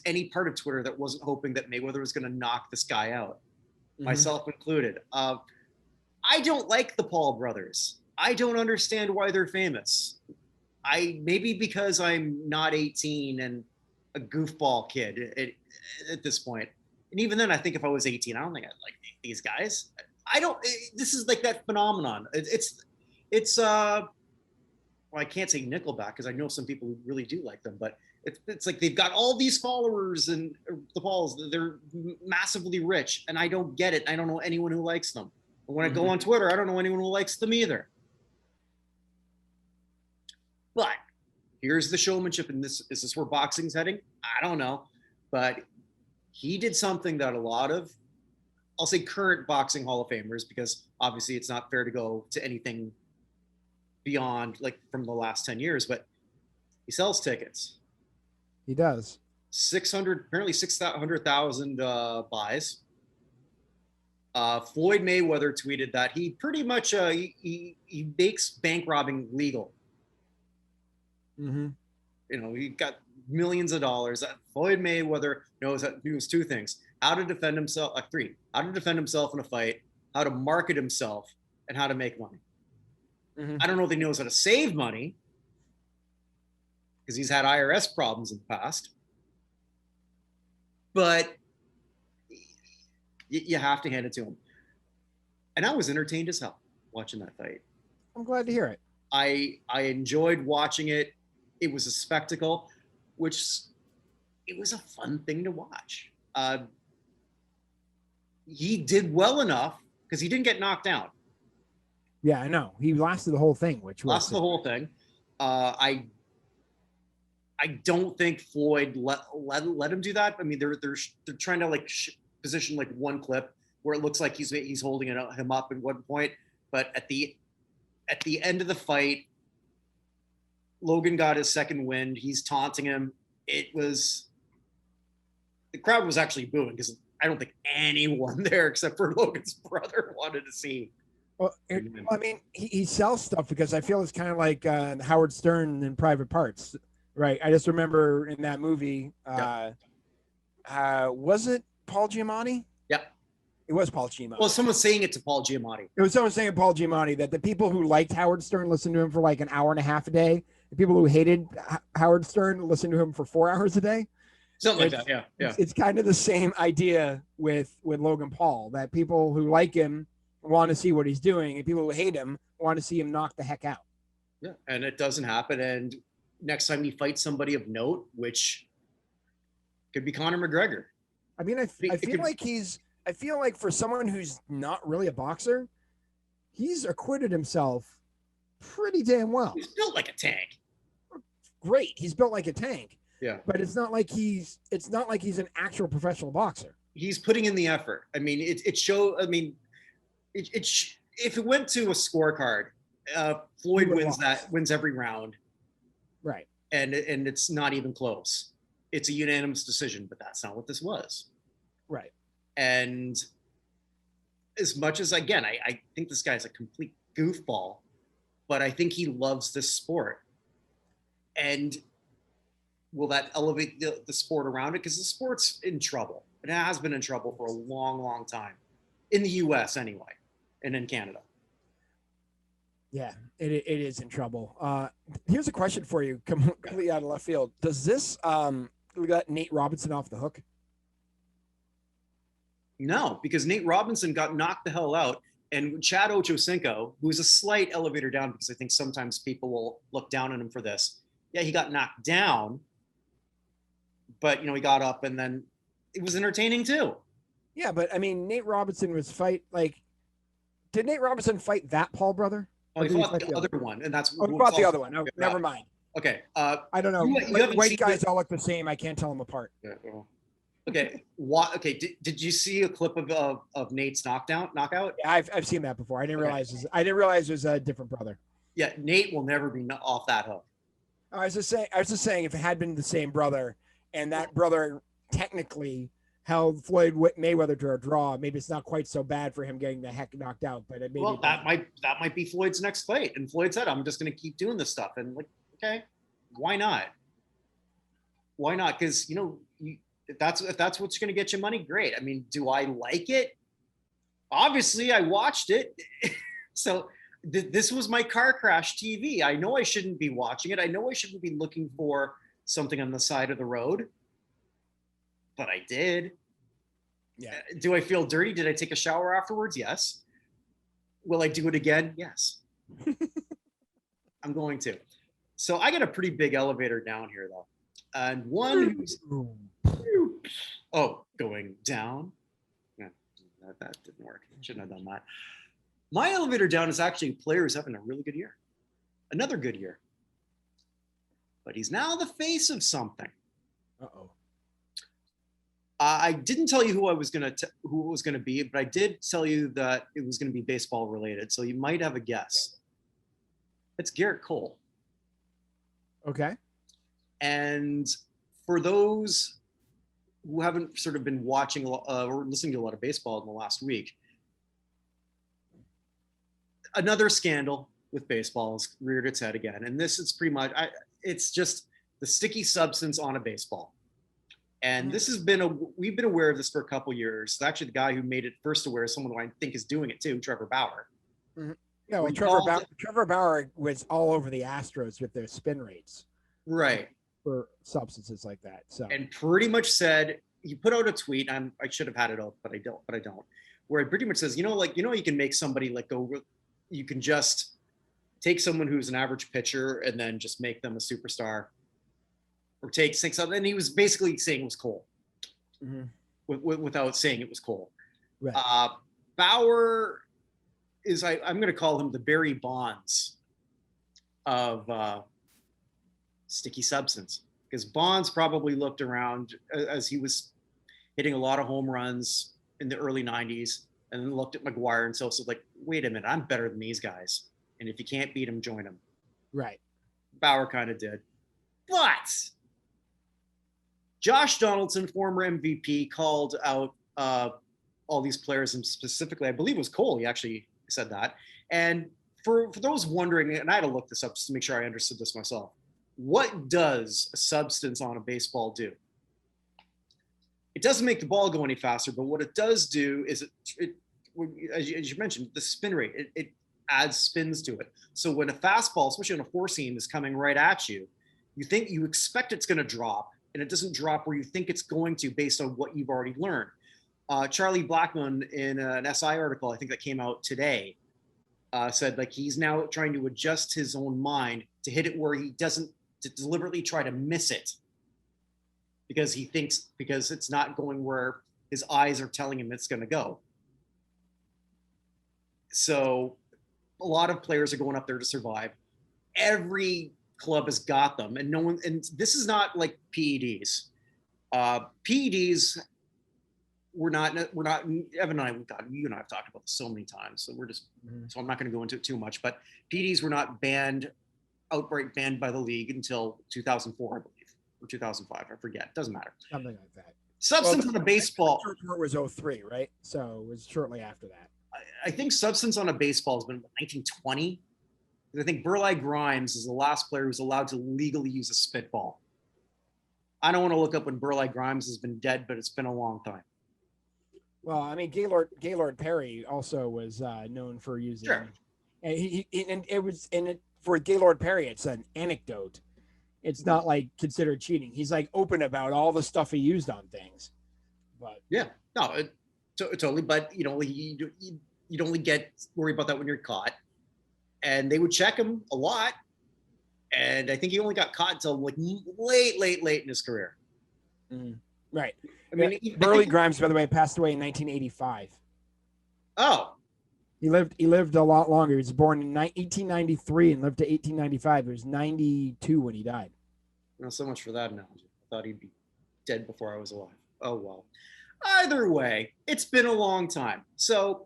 any part of Twitter that wasn't hoping that Mayweather was going to knock this guy out, myself included. I don't like the Paul brothers. I don't understand why they're famous. Maybe because I'm not 18 and a goofball kid at this point. And even then, I think if I was 18, I don't think I'd like these guys. This is like that phenomenon. Well, I can't say Nickelback because I know some people who really do like them, but it's like they've got all these followers and the Pauls, they're massively rich, and I don't get it. I don't know anyone who likes them. And when I go on Twitter, I don't know anyone who likes them either. But here's the showmanship in this. Is this where boxing's heading? I don't know. But he did something that a lot of, I'll say current boxing Hall of Famers, because obviously it's not fair to go to anything beyond like from the last 10 years, but he sells tickets. He does. 600, apparently 600,000 buys. Floyd Mayweather tweeted that he pretty much he makes bank robbing legal. Mm-hmm. You know, he got millions of dollars. Floyd Mayweather knows two things: how to defend himself. Three: how to defend himself in a fight, how to market himself, and how to make money. Mm-hmm. I don't know if he knows how to save money because he's had IRS problems in the past, but you have to hand it to him. And I was entertained as hell watching that fight. I'm glad to hear it. I enjoyed watching it. It was a spectacle, which it was a fun thing to watch. He did well enough because he didn't get knocked down. Yeah, I know. He lasted the whole thing, which was Lasted the whole thing. I don't think Floyd let him do that. I mean, they're trying to like position like one clip where it looks like he's holding him up at one point, but at the end of the fight, Logan got his second wind. He's taunting him. The crowd was actually booing because I don't think anyone there except for Logan's brother wanted to see. Well, I mean, he sells stuff because I feel it's kind of like Howard Stern in Private Parts, right? I just remember in that movie, was it Paul Giamatti? Yep. It was Paul Giamatti. Well, someone's saying it to Paul Giamatti. It was someone saying Paul Giamatti that the people who liked Howard Stern listened to him for like an hour and a half a day. The people who hated Howard Stern listened to him for 4 hours a day. Something like that, yeah. It's kind of the same idea with Logan Paul, that people who like him want to see what he's doing, and people who hate him want to see him knock the heck out. Yeah, and it doesn't happen. And next time he fights somebody of note, which could be Conor McGregor. I mean, I feel like for someone who's not really a boxer, he's acquitted himself pretty damn well. He's built like a tank. Great. He's built like a tank. Yeah. But it's not like he's an actual professional boxer. He's putting in the effort. I mean, if it went to a scorecard, Floyd wins every round. Right. And it's not even close. It's a unanimous decision, but that's not what this was. Right. And as much as, again, I think this guy's a complete goofball, but I think he loves this sport. And will that elevate the sport around it? Because the sport's in trouble. It has been in trouble for a long, long time. In the U.S. anyway, and in Canada. Yeah, it is in trouble. Here's a question for you, completely out of left field. Does this we got Nate Robinson off the hook? No, because Nate Robinson got knocked the hell out, and Chad Ochocinco, who's a slight elevator down, because I think sometimes people will look down on him for this. Yeah, he got knocked down, but he got up, and then it was entertaining too. Yeah, but I mean, Nate Robinson did Nate Robinson fight that Paul brother? Oh, he fought the other one, and that's. Oh, he fought the other one. Oh, never mind. Okay. I don't know. White guys all look the same. I can't tell them apart. Yeah, well. Okay. Okay. Did you see a clip of Nate's knockout? Yeah, I've seen that before. I didn't realize it was a different brother. Yeah, Nate will never be off that hook. I was just saying, if it had been the same brother, and that brother technically held Floyd Mayweather to a draw, maybe it's not quite so bad for him getting the heck knocked out. But that might be Floyd's next fight. And Floyd said, "I'm just going to keep doing this stuff." And like, okay, why not? Why not? Because if that's what's going to get you money, great. I mean, do I like it? Obviously, I watched it. So this was my car crash TV. I know I shouldn't be watching it. I know I shouldn't be looking for something on the side of the road. But I did. Yeah. Do I feel dirty? Did I take a shower afterwards? Yes. Will I do it again? Yes. I'm going to. So I got a pretty big elevator down here, though. And one who's going down. Yeah, that didn't work. Shouldn't have done that. My elevator down is actually players having a really good year. Another good year. But he's now the face of something. Uh-oh. I didn't tell you who it was going to be, but I did tell you that it was going to be baseball related. So you might have a guess. It's Gerrit Cole. Okay. And for those who haven't sort of been watching or listening to a lot of baseball in the last week, another scandal with baseball has reared its head again. And this is pretty much, it's just the sticky substance on a baseball. And this has been, we've been aware of this for a couple of years. It's actually the guy who made it first aware is someone who I think is doing it too, Trevor Bauer. Mm-hmm. Yeah, well, Trevor Bauer was all over the Astros with their spin rates. Right. For substances like that. So, and pretty much said, he put out a tweet, I should have had it up, but I don't, where it pretty much says, you can make somebody like go, you can just take someone who's an average pitcher and then just make them a superstar, or take six of them. And he was basically saying it was Cole, without saying it was Cole. Right. Bauer is, I'm going to call him the Barry Bonds of sticky substance, because Bonds probably looked around as he was hitting a lot of home runs in the early 90s, and then looked at McGuire and so like, wait a minute, I'm better than these guys. And if you can't beat them, join them. Right. Bauer kind of did. But Josh Donaldson, former MVP, called out all these players, and specifically, I believe it was Cole. He actually said that. And for those wondering, and I had to look this up just to make sure I understood this myself, what does a substance on a baseball do? It doesn't make the ball go any faster, but what it does do is it as you mentioned, the spin rate, it adds spins to it. So when a fastball, especially on a four seam, is coming right at you, you expect it's going to drop, and it doesn't drop where you think it's going to based on what you've already learned. Charlie Blackmon, in an SI article, I think that came out today, said like he's now trying to adjust his own mind to hit it where he doesn't, to deliberately try to miss it, because he thinks, because it's not going where his eyes are telling him it's going to go. So a lot of players are going up there to survive. Every club has got them, and no one, and this is not like PEDs. PEDs, we're not, Evan and I, God, you and I have talked about this so many times, so we're just, so I'm not going to go into it too much, but PEDs were not outright banned by the league until 2004, I believe, or 2005, I forget, doesn't matter. Something like that. Substance on a baseball. It was 03, right? So it was shortly after that. I think substance on a baseball has been 1920. I think Burleigh Grimes is the last player who's allowed to legally use a spitball. I don't want to look up when Burleigh Grimes has been dead, but it's been a long time. Well, I mean, Gaylord Perry also was known for using. Sure. And for Gaylord Perry, it's an anecdote. It's not like considered cheating. He's like open about all the stuff he used on things. But yeah, no, totally. But you'd only get worried about that when you're caught, and they would check him a lot. And I think he only got caught until like late in his career. Right. I mean, Burleigh Grimes, by the way, passed away in 1985. Oh. He lived a lot longer. He was born in 1893 and lived to 1895. He was 92 when he died. Not so much for that analogy. I thought he'd be dead before I was alive. Oh, well. Either way, it's been a long time. So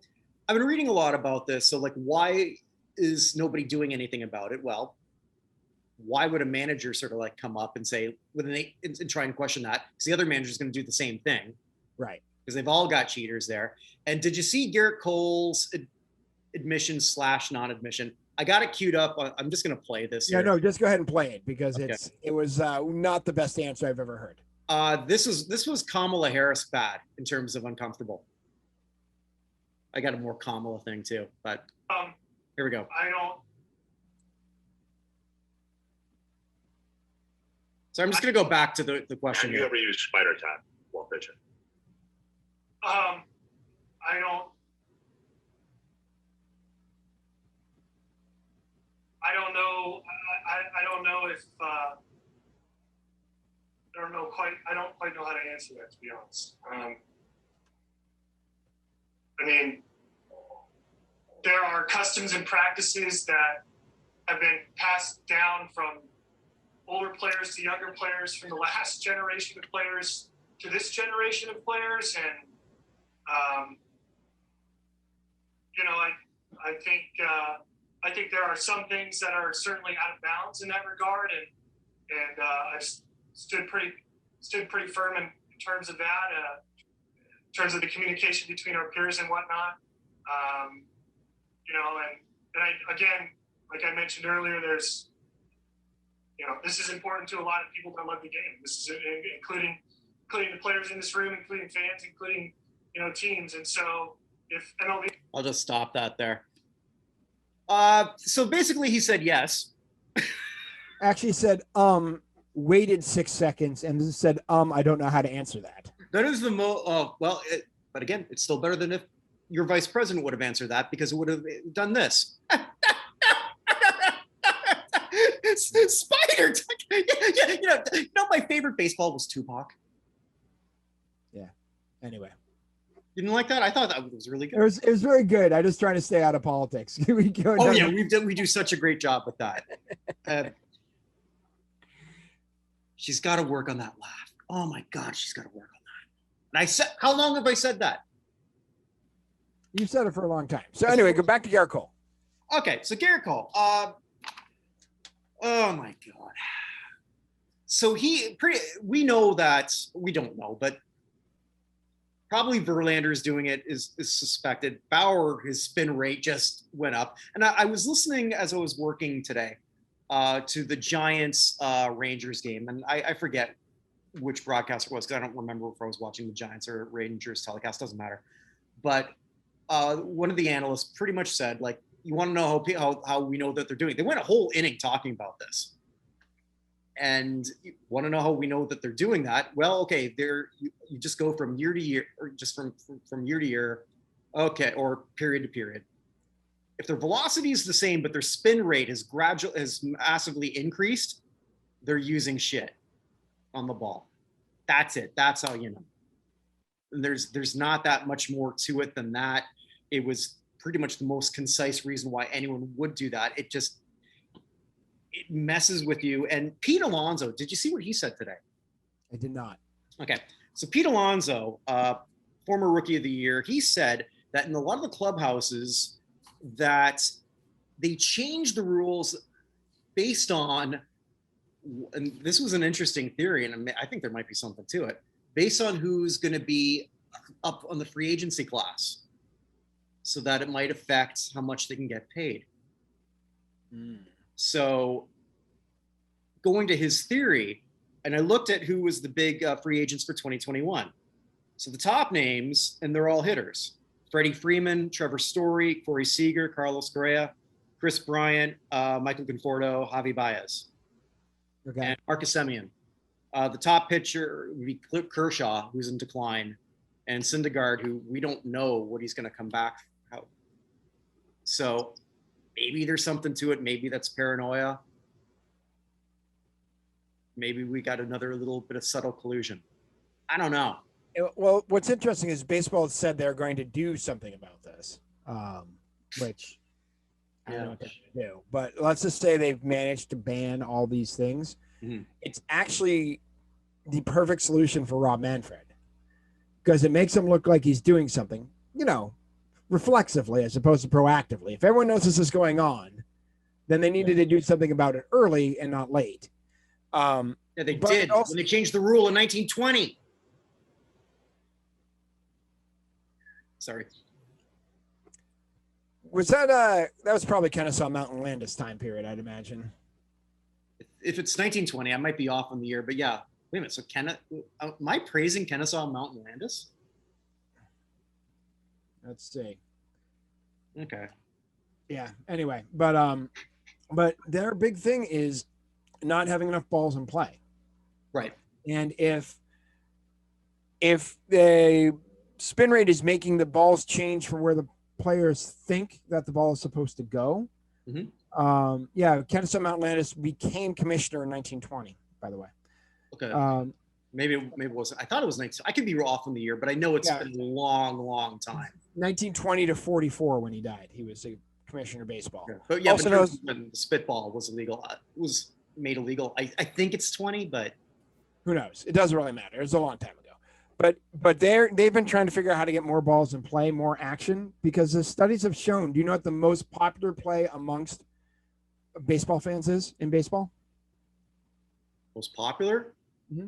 I've been reading a lot about this. So like, why is nobody doing anything about it? Well, why would a manager sort of like come up and say, and try and question that? Because the other manager is going to do the same thing. Right. Because they've all got cheaters there. And did you see Gerrit Cole's admission / non-admission? I got it queued up. I'm just going to play this. Yeah, no, just go ahead and play it, because it was not the best answer I've ever heard. This was Kamala Harris bad in terms of uncomfortable. I got a more Kamala thing too, but here we go. So I'm just going to go back to the question. Have you ever used spider tap while pitching? I don't know. I don't know if I don't quite know how to answer that, to be honest. I mean, there are customs and practices that have been passed down from older players to younger players, from the last generation of players to this generation of players, and I think there are some things that are certainly out of bounds in that regard, and I've stood pretty stood pretty firm in terms of that, in terms of the communication between our peers and whatnot. And again, like I mentioned earlier, there's, this is important to a lot of people that love the game. This is including the players in this room, including fans, including, teams. And so if MLB... I'll just stop that there. So basically he said yes. Actually said, waited 6 seconds and said, I don't know how to answer that. That is the but again, it's still better than if your vice president would have answered that, because it would have done this. Spider. My favorite baseball was Tupac. Yeah. Anyway. You didn't like that? I thought that was really good. It was very good. I just trying to stay out of politics. We do such a great job with that. She's got to work on that laugh. Oh my God, she's got to work on that. And I said, how long have I said that? You've said it for a long time. So anyway, go back to Gerrit Cole. Okay, so Gerrit Cole. Oh my God. So we know that, we don't know, but probably Verlander's doing it is suspected. Bauer, his spin rate just went up. And I was listening as I was working today to the Giants Rangers game. And I forget which broadcaster it was, because I don't remember if I was watching the Giants or Rangers telecast, doesn't matter. But one of the analysts pretty much said, like, you want to know how we know that they're doing it. They went a whole inning talking about this. And you want to know how we know that they're doing that? Well, okay, you just go from year to year, or just from year to year, okay, or period to period. If their velocity is the same, but their spin rate has massively increased, they're using shit on the ball. That's it. That's how you know. And there's not that much more to it than that. It was pretty much the most concise reason why anyone would do that. It messes with you. And Pete Alonso, did you see what he said today? I did not. Okay. So Pete Alonso, former Rookie of the Year, he said that in a lot of the clubhouses that they changed the rules based on, and this was an interesting theory, and I think there might be something to it, based on who's going to be up on the free agency class, so that it might affect how much they can get paid. So going to his theory, and I looked at who was the big free agents for 2021. So the top names, and they're all hitters: Freddie Freeman, Trevor Story, Corey Seager, Carlos Correa, Chris Bryant, Michael Conforto, Javi Baez, and Marcus Semien. The top pitcher would be Cliff Kershaw, who's in decline, and Syndergaard, who we don't know what he's going to come back out. So maybe there's something to it. Maybe that's paranoia. Maybe we got another little bit of subtle collusion. I don't know. Well, what's interesting is baseball said they're going to do something about this, which I don't know what they're going to do. But let's just say they've managed to ban all these things. Mm-hmm. It's actually the perfect solution for Rob Manfred, because it makes him look like he's doing something, reflexively as opposed to proactively. If everyone knows this is going on, then they needed to do something about it early and not late. They did when they changed the rule in 1920. Sorry. Was that was probably Kennesaw Mountain Landis time period, I'd imagine. If it's 1920, I might be off on the year, but yeah. Wait a minute. So am I praising Kennesaw Mountain Landis? Let's see. Okay. Yeah. Anyway, but their big thing is not having enough balls in play. Right. And if the spin rate is making the balls change from where the players think that the ball is supposed to go. Mm-hmm. Kennesaw Mountain Landis became commissioner in 1920, by the way. Okay. Maybe it wasn't. I thought it was 19. I could be off on the year, but I know it's been a long, long time. 1920 to 44 when he died. He was a commissioner of baseball. Okay. But yeah, also when the spitball was illegal. Was made illegal. I think it's 20, but who knows? It doesn't really matter. It was a long time ago. But they've been trying to figure out how to get more balls in play, more action, because the studies have shown. Do you know what the most popular play amongst baseball fans is in baseball? Most popular? Mm-hmm.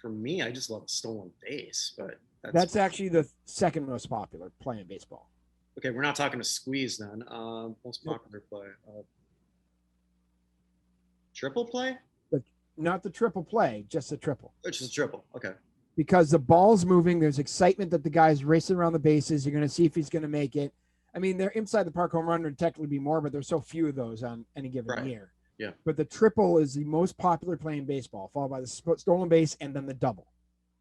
For me, I just love stolen base, but That's actually the second most popular play in baseball. okay. We're not talking to squeeze then. Most popular play, triple play, But not the triple play, just the triple. which is a triple. Okay. Because the ball's moving, there's excitement that the guy's racing around the bases. You're going to see if he's going to make it. I mean, they're inside the park home run would technically be more, but there's so few of those on any given year. Yeah. But the triple is the most popular play in baseball, followed by the stolen base and then the double.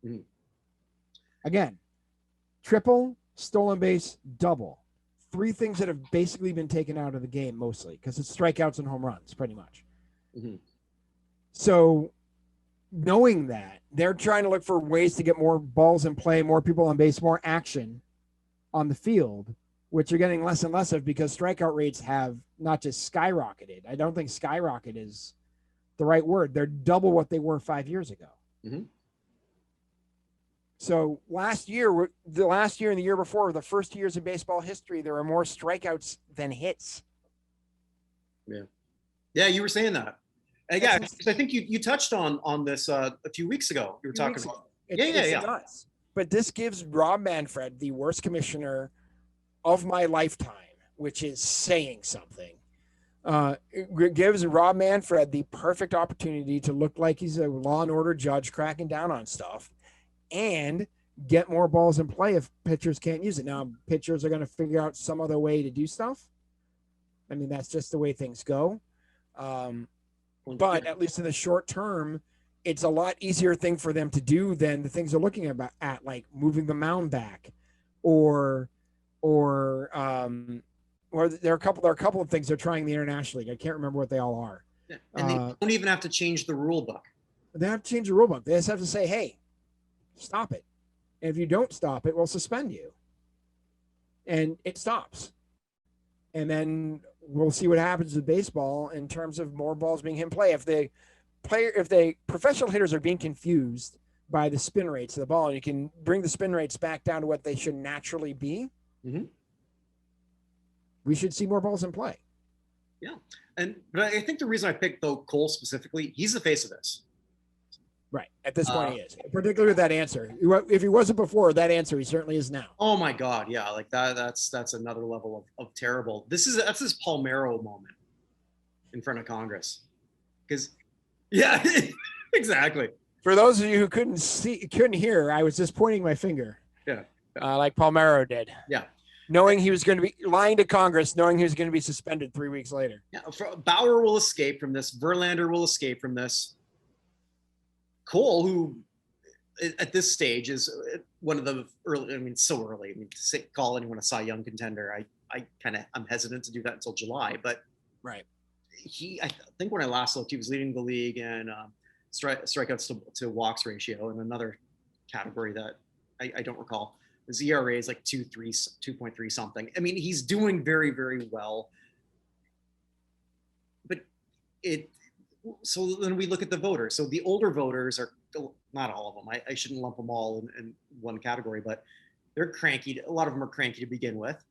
Mm-hmm. Again, triple, stolen base, double. Three things that have basically been taken out of the game mostly because it's strikeouts and home runs pretty much. Mm-hmm. So knowing that, they're trying to look for ways to get more balls in play, more people on base, more action on the field, which are getting less and less of because strikeout rates have not just skyrocketed. I don't think skyrocket is the right word. They're double what they were 5 years ago. Mm-hmm. So last year and the year before, the first 2 years of baseball history, there were more strikeouts than hits. Yeah. Yeah, you were saying that. Yeah, I think you touched on this a few weeks ago. You were talking about. It's nuts. But this gives Rob Manfred, the worst commissioner of my lifetime, which is saying something. It gives Rob Manfred the perfect opportunity to look like he's a law and order judge cracking down on stuff and get more balls in play if pitchers can't use it. Now, pitchers are going to figure out some other way to do stuff. I mean, that's just the way things go. But at least in the short term, it's a lot easier thing for them to do than the things they're looking at like moving the mound back or there are a couple of things they're trying in the International League. I can't remember what they all are. Yeah. And they don't even have to change the rule book. They have to change the rule book. They just have to say, hey, stop it. And if you don't stop it, we'll suspend you. And it stops. And then we'll see what happens with baseball in terms of more balls being hit in play. If the professional hitters are being confused by the spin rates of the ball, and you can bring the spin rates back down to what they should naturally be, mm-hmm. we should see more balls in play. Yeah. But I think the reason I picked though Cole specifically, he's the face of this. Right. At this point he is. Particularly with that answer. If he wasn't before, that answer he certainly is now. Oh my God. Yeah. Like that's another level of terrible. That's this Palmero moment in front of Congress. Because yeah, exactly. For those of you who couldn't hear, I was just pointing my finger. Yeah. Like Palmero did. Yeah. Knowing he was going to be lying to Congress, knowing he was going to be suspended 3 weeks later. Yeah, Bauer will escape from this. Verlander will escape from this. Cole, who at this stage is one of the early, I mean, so early. I mean, to call anyone a Cy Young contender, I'm hesitant to do that until July. But right, I think when I last looked, he was leading the league in strikeouts to walks ratio, and another category that I don't recall. His ERA is like 2.3 something. I mean, he's doing very, very well. But so then we look at the voters. So the older voters are not all of them. I shouldn't lump them all in one category, but they're cranky. A lot of them are cranky to begin with.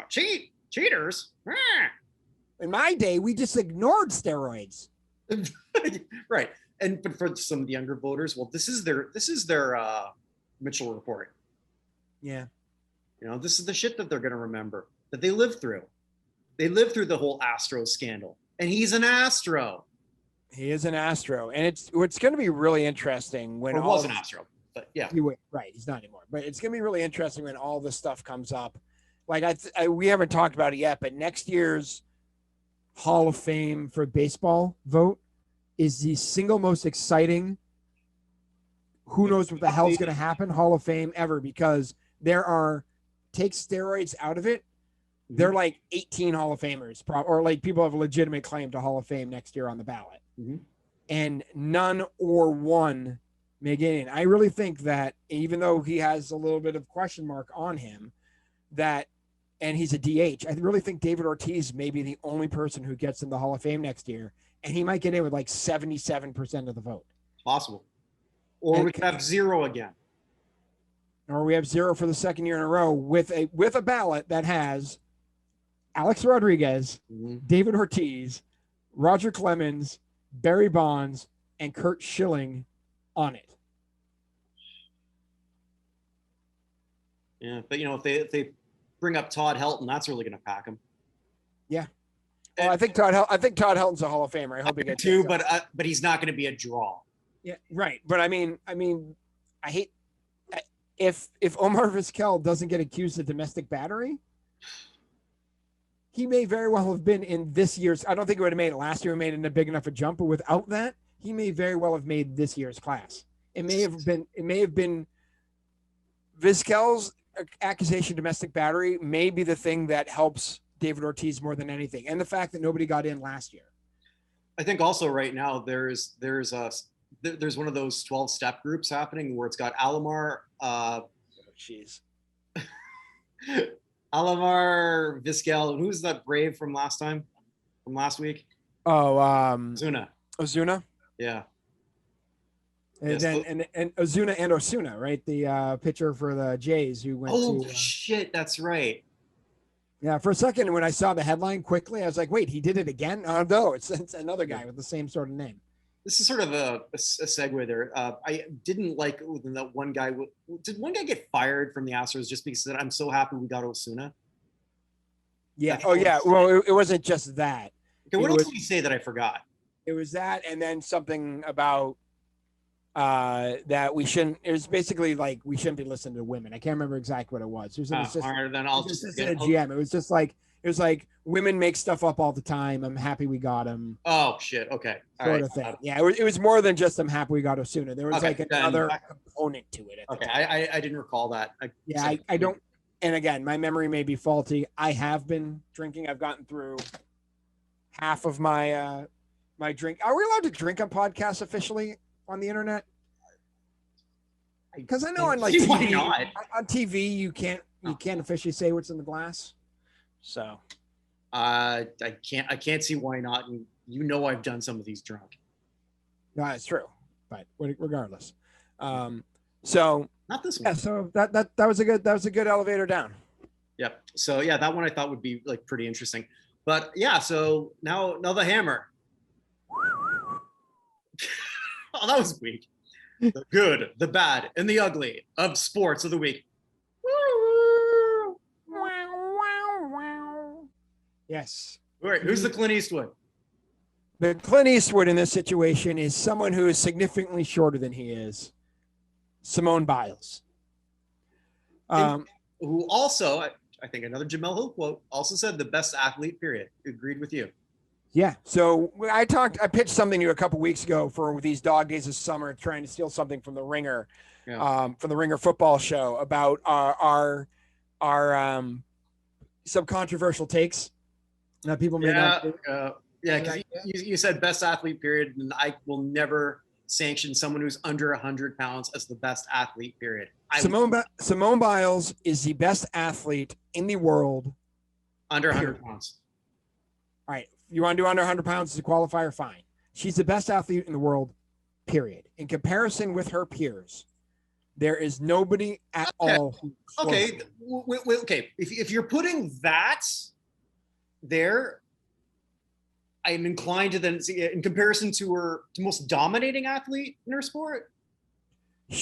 Cheaters. In my day, we just ignored steroids. Right. But for some of the younger voters, well, this is their Mitchell report. Yeah. You know, this is the shit that they're going to remember, that they lived through. They lived through the whole Astro scandal. And he's an Astro. He is an Astro. And it's going to be really interesting when it was an Astro. But yeah. Right. He's not anymore. But it's going to be really interesting when all this stuff comes up. Like we haven't talked about it yet, but next year's Hall of Fame for baseball vote is the single most exciting, who knows what the hell's going to happen, Hall of Fame ever, because take steroids out of it, they're like 18 Hall of Famers, or like people have a legitimate claim to Hall of Fame next year on the ballot. Mm-hmm. And none or one may get in. I really think that even though he has a little bit of question mark on him, and he's a DH, I really think David Ortiz may be the only person who gets in the Hall of Fame next year, and he might get in with like 77% of the vote. Possible. Or we could have zero again. Or we have zero for the second year in a row with a ballot that has Alex Rodriguez, David Ortiz, Roger Clemens, Barry Bonds, and Kurt Schilling on it. Yeah, but if they bring up Todd Helton, that's really going to pack him. Yeah. Well, I think Todd Helton's a Hall of Famer. I hope he gets too, but he's not going to be a draw. Yeah, right. But I mean, I hate if Omar Vizquel doesn't get accused of domestic battery, he may very well have been in this year's. I don't think he would have made it last year. He made it a big enough a jump, but without that, he may very well have made this year's class. It may have been Vizquel's accusation of domestic battery may be the thing that helps David Ortiz more than anything, and the fact that nobody got in last year. I think also right now there's one of those 12-step groups happening where it's got Alomar, Alomar, Vizquel, who's that Brave from last week? Oh, Ozuna. Yeah. And then and Ozuna and Osuna, right? The pitcher for the Jays who went to shit, that's right. Yeah, for a second when I saw the headline quickly, I was like, wait, he did it again? Oh no, it's another guy with the same sort of name. This is sort of a segue there. I didn't like that one guy. Did one guy get fired from the Astros just because he said, I'm so happy we got Osuna? Yeah. Oh, yeah. Well, it wasn't just that. Okay, what else did he say that I forgot? It was that, and then something about that we shouldn't. It was basically like we shouldn't be listening to women. I can't remember exactly what it was. It was an assistant. All right, then I'll just get a GM. It was just like women make stuff up all the time. I'm happy we got him. Oh shit. Okay. Sort of thing. Yeah. It was more than just I'm happy we got Osuna. There was another component to it. Okay. I didn't recall that. I don't. And again, my memory may be faulty. I have been drinking. I've gotten through half of my my drink. Are we allowed to drink on podcasts officially on the internet? Because I know on like why not? On TV you can't officially say what's in the glass. So I can't see why not. And I've done some of these drunk. No, it's true. But regardless. So not this one. Yeah, so that was a good elevator down. Yep. So yeah, that one I thought would be like pretty interesting. But yeah, so now the hammer. Oh, that was weak. The good, the bad, and the ugly of sports of the week. Yes. All right, who's the Clint Eastwood? The Clint Eastwood in this situation is someone who is significantly shorter than he is. Simone Biles. Who also, I think another Jamel Hill quote, also said the best athlete, period. Agreed with you. Yeah. So I pitched something to you a couple weeks ago for these dog days of summer, trying to steal something from the Ringer, from the Ringer football show about our some controversial takes that people may not. Because you said best athlete, period, and I will never sanction someone who's under 100 pounds as the best athlete, period. Simone Biles is the best athlete in the world. Under 100 pounds. All right. You want to do under 100 pounds as a qualifier? Fine. She's the best athlete in the world, period. In comparison with her peers, there is nobody at all. Okay. Okay. If you're putting that there, I'm inclined to then see in comparison to her most dominating athlete in her sport. Of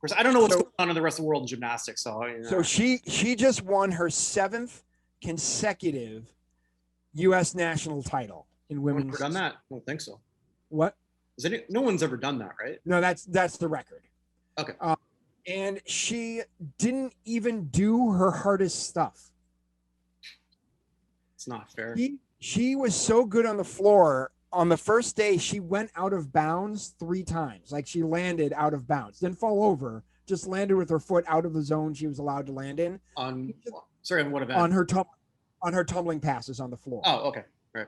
course, I don't know what's going on in the rest of the world in gymnastics. So she just won her 7th consecutive U.S. national title in women's. No one's ever done that? I don't think so. What? No one's ever done that, right? No, that's the record. Okay. And she didn't even do her hardest stuff. It's not fair. She was so good on the floor. On the first day, she went out of bounds 3 times. Like she landed out of bounds. Didn't fall over. Just landed with her foot out of the zone she was allowed to land in. On what event? On her tumbling passes on the floor. Oh, okay. Right.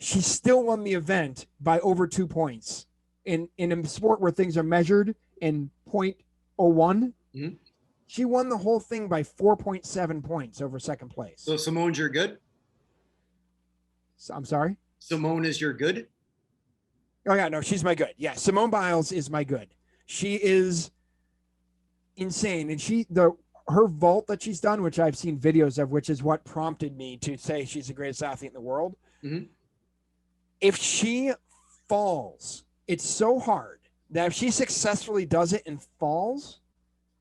She still won the event by over 2 points. In a sport where things are measured in 0.01, mm-hmm. She won the whole thing by 4.7 points over second place. So Simone's your good? I'm sorry? Simone is your good? Oh, yeah, no, she's my good. Yeah, Simone Biles is my good. She is insane. And her vault that she's done, which I've seen videos of, which is what prompted me to say she's the greatest athlete in the world. Mm-hmm. If she falls, it's so hard that if she successfully does it and falls,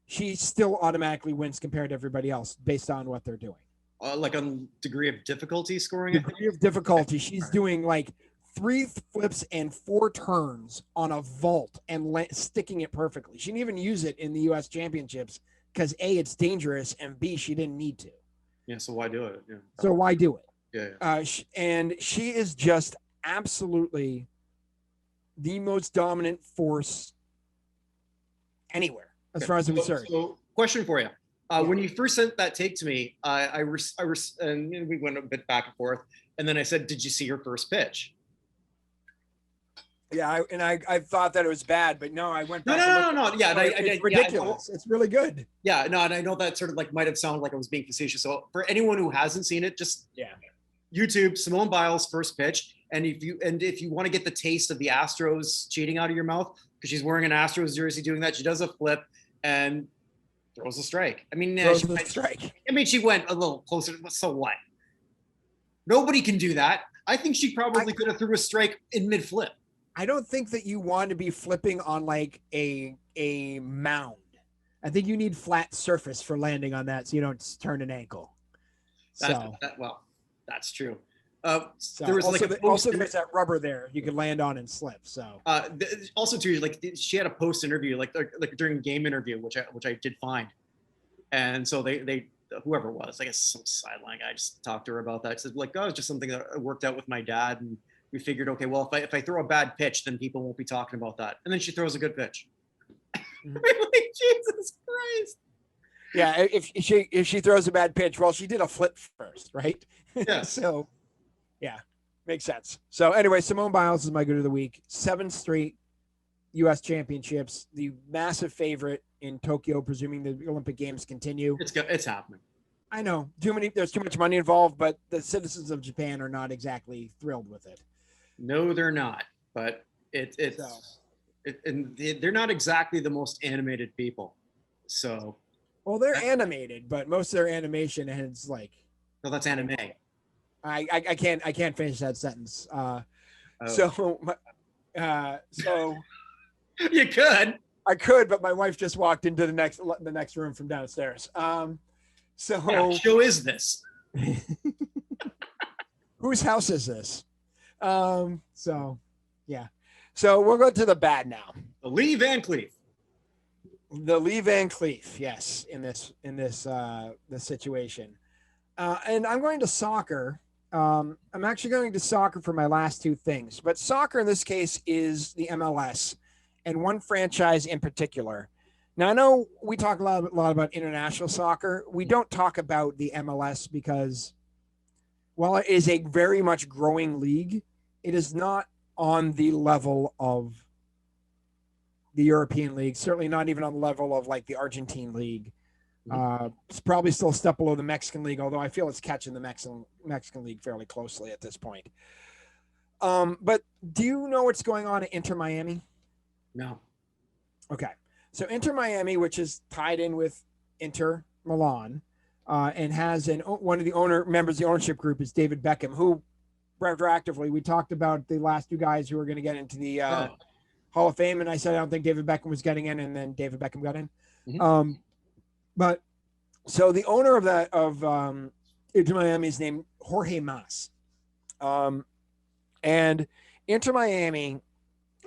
she still automatically wins compared to everybody else based on what they're doing. Like on degree of difficulty scoring it? Degree of difficulty. She's doing like 3 flips and 4 turns on a vault and sticking it perfectly. She didn't even use it in the U.S. Championships because A, it's dangerous, and B, she didn't need to. Yeah, so why do it? Yeah. So why do it? Yeah. And she is just absolutely the most dominant force anywhere as far as I'm concerned. So, question for you. When you first sent that take to me, and we went a bit back and forth, and then I said, "Did you see her first pitch?" Yeah, I thought that it was bad, but no, I went back. No. Yeah, it's ridiculous. It's really good. Yeah, no, and I know that sort of like might have sounded like I was being facetious. So for anyone who hasn't seen it, just YouTube Simone Biles' first pitch, and if you want to get the taste of the Astros cheating out of your mouth, because she's wearing an Astros jersey doing that, she does a flip and throws a strike. I mean, she went a little closer. So what? Nobody can do that. I think she probably could have threw a strike in mid flip. I don't think that you want to be flipping on like a mound. I think you need flat surface for landing on that, so you don't turn an ankle. That's true. There was also there's that rubber there you could land on and slip. So also too, like she had a post interview, like during game interview, which I did find, and so they whoever it was, I guess some sideline guy, just talked to her about that. She said like, oh, it's just something that worked out with my dad, and we figured, okay, well, if I throw a bad pitch, then people won't be talking about that. And then she throws a good pitch. Like, Jesus Christ. Yeah, if she throws a bad pitch, well, she did a flip first, right? Yeah. So, yeah, makes sense. So anyway, Simone Biles is my good of the week. 7 straight U.S. championships, the massive favorite in Tokyo, presuming the Olympic Games continue. It's happening. I know. There's too much money involved, but the citizens of Japan are not exactly thrilled with it. No, they're not. But they're not exactly the most animated people. So, well, they're animated, but most of their animation is like. No, that's anime. I can't finish that sentence. So you could. I could, but my wife just walked into the next room from downstairs. So what show is this? Whose house is this? So yeah. So we'll go to the bad now. The Lee Van Cleef. The Lee Van Cleef, yes, in this situation. And I'm going to soccer. I'm actually going to soccer for my last 2 things, but soccer in this case is the MLS and one franchise in particular. Now, I know we talk a lot about international soccer. We don't talk about the MLS because while it is a very much growing league, it is not on the level of the European league, certainly not even on the level of like the Argentine league. It's probably still a step below the Mexican league, although I feel it's catching the Mexican league fairly closely at this point. But do you know what's going on at Inter Miami? No. Okay. So Inter Miami, which is tied in with Inter Milan, and has one of the members of the ownership group is David Beckham, who retroactively we talked about the last 2 guys who were going to get into the Hall of Fame, and I said I don't think David Beckham was getting in, and then David Beckham got in. Mm-hmm. But so the owner of Inter Miami is named Jorge Mas, and Inter Miami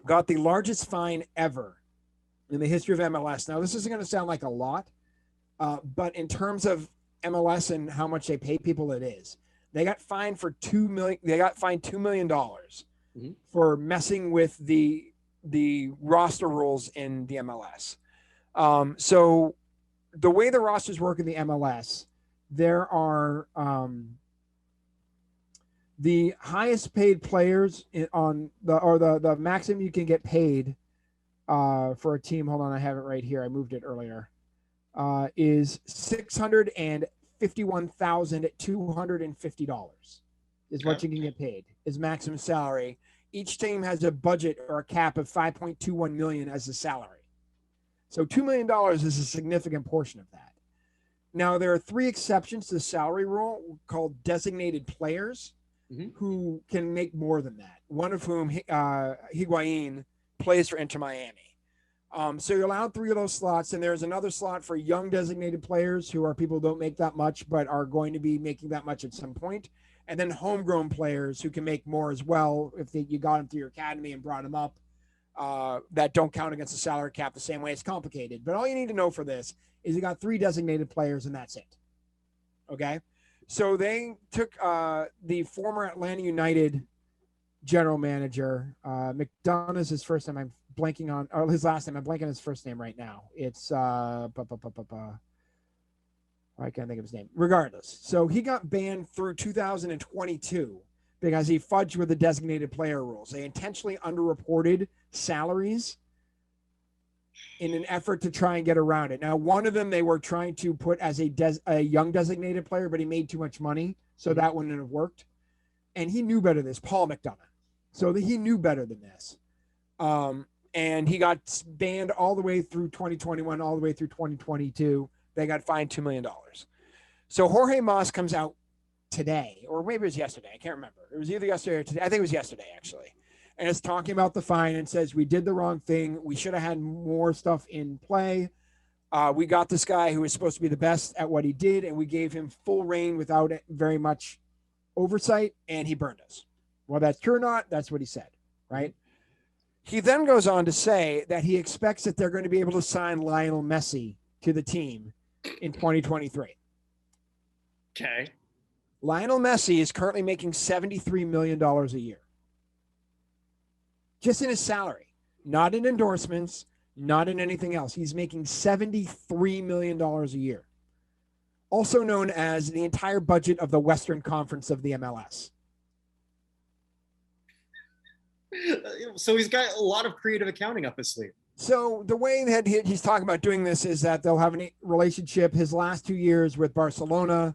got the largest fine ever in the history of MLS. Now, this isn't going to sound like a lot, but in terms of MLS and how much they pay people, it is. They got fined for $2 million. They got fined $2 million for messing with the roster rules in the MLS. So the way the rosters work in the MLS, there are the highest paid players the maximum you can get paid for a team. Hold on, I have it right here. I moved it earlier. Is $651,250 is what you can get paid. Is maximum salary. Each team has a budget or a cap of $5.21 million as a salary. So $2 million is a significant portion of that. Now, there are 3 exceptions to the salary rule called designated players who can make more than that. One of whom, Higuain, plays for Inter Miami. So you're allowed 3 of those slots, and there's another slot for young designated players who are people who don't make that much but are going to be making that much at some point, and then homegrown players who can make more as well if you got them through your academy and brought them up. That don't count against the salary cap the same way. It's complicated, but all you need to know for this is you got 3 designated players and that's it. Okay, so they took the former Atlanta United general manager. McDonough's his first name. I'm blanking on, or his last name. I'm blanking on his first name right now. It's I can't think of his name. Regardless, so he got banned through 2022 because he fudged with the designated player rules. They intentionally underreported salaries in an effort to try and get around it. Now, one of them they were trying to put as a young designated player, but he made too much money, so that wouldn't have worked. And he knew better than this, Paul McDonough. So he knew better than this. And he got banned all the way through 2021, all the way through 2022. They got fined $2 million. So Jorge Mas comes out today, or maybe it was yesterday. I can't remember. It was either yesterday or today. I think it was yesterday, actually. And it's talking about the fine and says, we did the wrong thing. We should have had more stuff in play. We got this guy who was supposed to be the best at what he did, and we gave him full reign without very much oversight, and he burned us. Well, that's true or not, that's what he said, right? He then goes on to say that he expects that they're going to be able to sign Lionel Messi to the team in 2023. Okay. Lionel Messi is currently making $73 million a year. Just in his salary, not in endorsements, not in anything else. He's making $73 million a year. Also known as the entire budget of the Western Conference of the MLS. So he's got a lot of creative accounting up his sleeve. So the way that he's talking about doing this is that they'll have a relationship. His last 2 years with Barcelona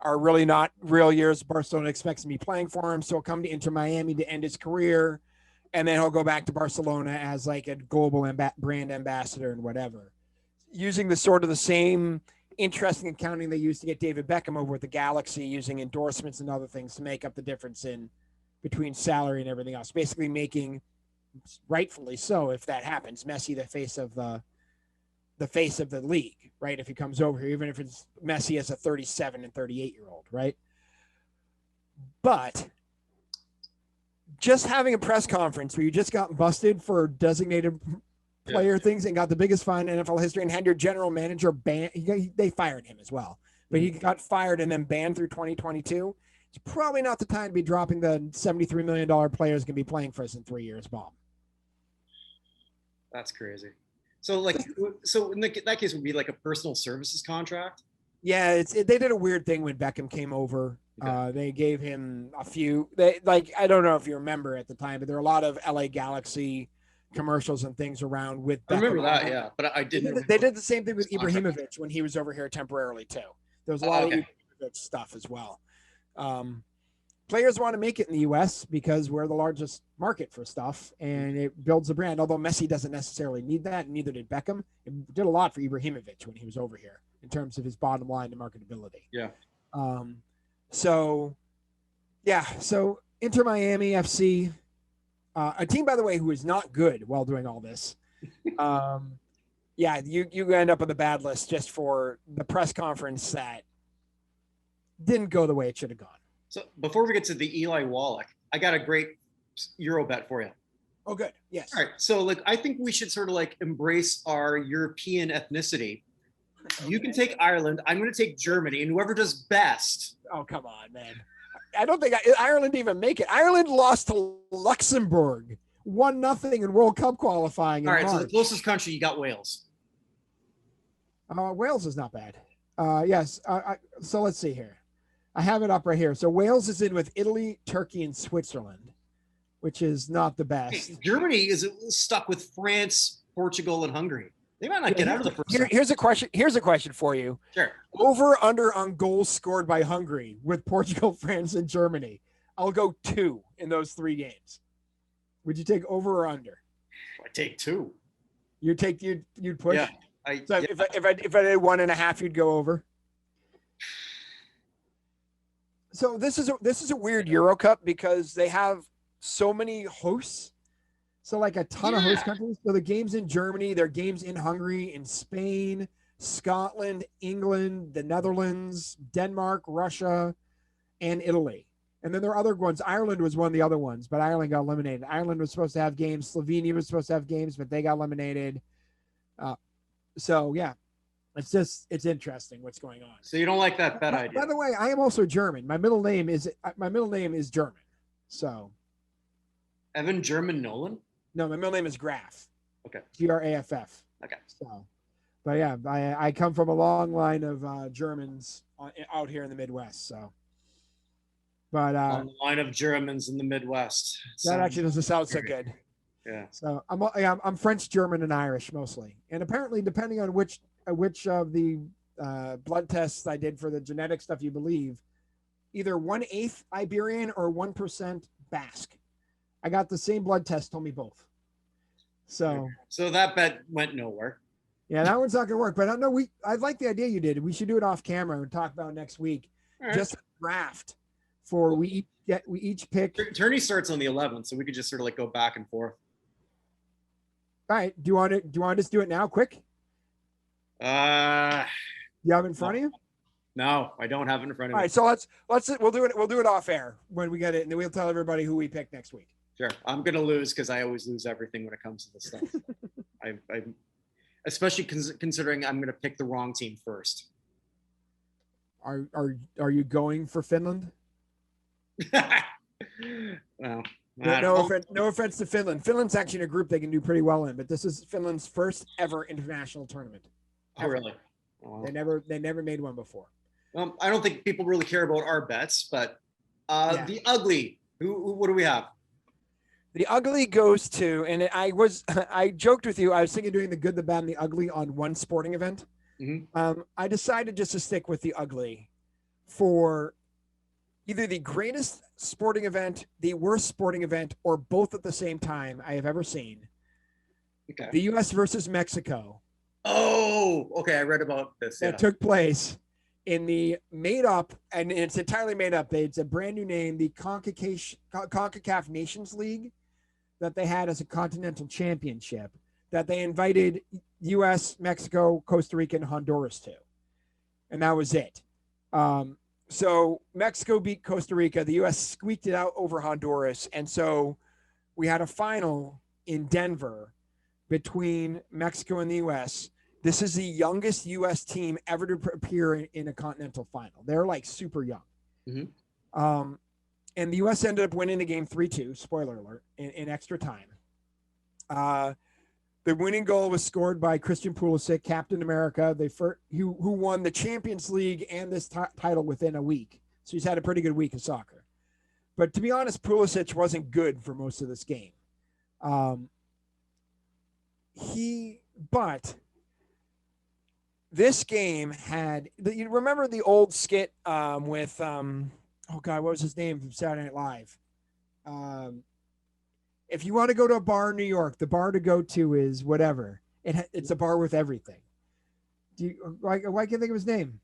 are really not real years. Barcelona expects to be playing for him. So he'll come to Inter Miami to end his career. And then he'll go back to Barcelona as like a global brand ambassador and whatever. Using the sort of the same interesting accounting they used to get David Beckham over at the Galaxy, using endorsements and other things to make up the difference in between salary and everything else. Basically making, rightfully so, if that happens, Messi the face of the league, right? If he comes over here, even if it's Messi as a 37 and 38-year-old, right? But just having a press conference where you just got busted for designated player things and got the biggest fine in NFL history and had your general manager banned, they fired him as well. But he got fired and then banned through 2022. It's probably not the time to be dropping the $73 million players going to be playing for us in 3 years bomb. That's crazy. So like, so in that case, would be like a personal services contract. Yeah, they did a weird thing when Beckham came over. Okay. They gave him a few. I don't know if you remember at the time, but there were a lot of LA Galaxy commercials and things around with Beckham. I remember that, yeah, but I didn't. They did the same thing with Ibrahimovic when he was over here temporarily too. There was a lot of Ibrahimovic stuff as well. Players want to make it in the U.S. because we're the largest market for stuff, and it builds a brand. Although Messi doesn't necessarily need that, and neither did Beckham. It did a lot for Ibrahimovic when he was over here in terms of his bottom line to marketability. Yeah. So Inter Miami FC, a team, by the way, who is not good while doing all this. You end up on the bad list just for the press conference that didn't go the way it should have gone. So before we get to the Eli Wallach, I got a great Euro bet for you. Oh, good. Yes. All right. So like, I think we should sort of like embrace our European ethnicity. Okay. You can take Ireland. I'm going to take Germany, and whoever does best. Oh, come on, man. I don't think Ireland even make it. Ireland lost to Luxembourg 1-0 in World Cup qualifying. All right. So the closest country, you got Wales. Wales is not bad. Yes. So let's see here. I have it up right here. So Wales is in with Italy, Turkey, and Switzerland, which is not the best. Hey, Germany is stuck with France, Portugal, and Hungary. They might not get out of the first round. Here's a question. Here's a question for you. Sure. Over under on goals scored by Hungary with Portugal, France, and Germany. I'll go 2 in those 3 games. Would you take over or under? I take 2. You'd push. Yeah. If I did 1.5, you'd go over. So this is a weird Euro Cup because they have so many hosts. So like a ton of host Yeah. countries. So the games in Germany, there are games in Hungary, in Spain, Scotland, England, the Netherlands, Denmark, Russia, and Italy. And then there are other ones. Ireland was one of the other ones, but Ireland got eliminated. Ireland was supposed to have games. Slovenia was supposed to have games, but they got eliminated. So yeah, it's interesting what's going on. So you don't like that bet idea? By the way, I am also German. My middle name is German. So Evan German Nolan? no, my middle name is Graff. Okay. Graff. Okay. So, but yeah, I come from a long line of Germans out here in the Midwest. So, but On the line of Germans in the Midwest. that actually doesn't sound so good. Yeah. So I'm French, German, and Irish mostly, and apparently, depending on which of the blood tests I did for the genetic stuff you believe, either 1/8 Iberian or 1% Basque. I got the same blood test, told me both. So that bet went nowhere. yeah, that one's not gonna work. But I know I like the idea you did. We should do it off camera and talk about it next week. All right. Just a draft for we each pick. Tourney starts on the 11th, so we could just sort of like go back and forth. All right. Do you want to just do it now, quick? You have it in front of you? No, I don't have it in front of All me. right, so we'll do it off air when we get it, and then we'll tell everybody who we pick next week. Sure. I'm gonna lose because I always lose everything when it comes to this stuff. I especially considering I'm gonna pick the wrong team first. Are you going for Finland? Well, No offense to Finland. Finland's actually in a group they can do pretty well in, but this is Finland's first ever international tournament. oh really? Oh, They never made one before. well, I don't think people really care about our bets, but Yeah. the ugly. What do we have? The ugly goes to, and I joked with you. I was thinking of doing the good, the bad, and the ugly on one sporting event. Mhm. I decided just to stick with the ugly for either the greatest sporting event, the worst sporting event, or both at the same time I have ever seen. Okay. The U.S. versus Mexico Oh, okay. I read about this. that Yeah. took place in the made up, and it's entirely made up. It's a brand new name, the CONCACAF Nations League, that they had as a continental championship that they invited U.S., Mexico, Costa Rica, and Honduras to. And that was it. So Mexico beat Costa Rica. The U.S. squeaked it out over Honduras. And so we had a final in Denver between Mexico and the U.S. This is the youngest U.S. team ever to appear in a continental final. They're like super young. Mhm. And the U.S. ended up winning the game 3-2, spoiler alert, in extra time. The winning goal was scored by Christian Pulisic, Captain America, who won the Champions League and this title within a week. So he's had a pretty good week of soccer. But to be honest, Pulisic wasn't good for most of this game. But this game had, you remember the old skit with, oh God, what was his name from Saturday Night Live? If you want to go to a bar in New York, the bar to go to is whatever. It's a bar with everything. Why can't I think of his name?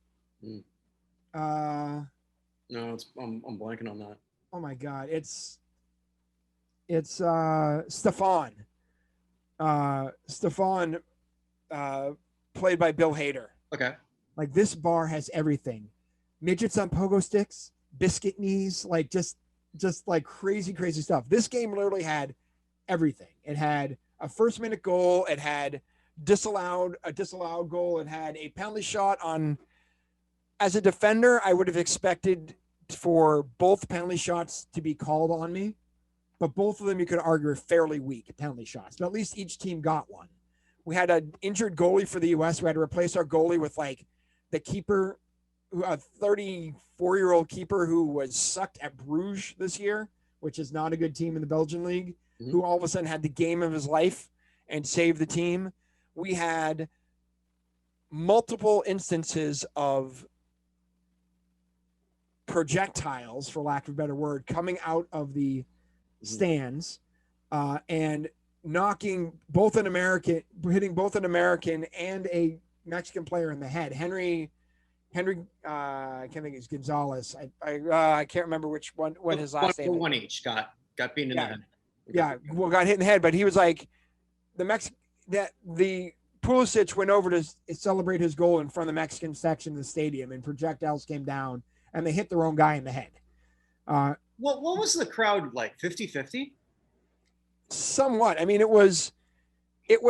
No, I'm blanking on that. Oh my God, it's Stefan. Stefan, played by Bill Hader. Okay. Like this bar has everything: midgets on pogo sticks, biscuit knees, like just like crazy stuff. This game literally had everything. It had a first-minute goal. It had a disallowed goal. It had a penalty shot on. As a defender, I would have expected for both penalty shots to be called on me, but both of them you could argue are fairly weak penalty shots. But at least each team got one. We had an injured goalie for the U.S. We had to replace our goalie with like the keeper, a 34-year-old keeper who was sucked at Bruges this year, which is not a good team in the Belgian league, who all of a sudden had the game of his life and saved the team. We had multiple instances of projectiles, for lack of a better word, coming out of the stands and hitting both an American and a Mexican player in the head. Henry, I can't think it's Gonzalez. I can't remember what his last name. One each got beaten in the head. Yeah, well, got hit in the head, but he was like, the Pulisic went over to celebrate his goal in front of the Mexican section of the stadium, and projectiles came down, and they hit the wrong guy in the head. What was the crowd like? 50-50? Somewhat. I mean, it was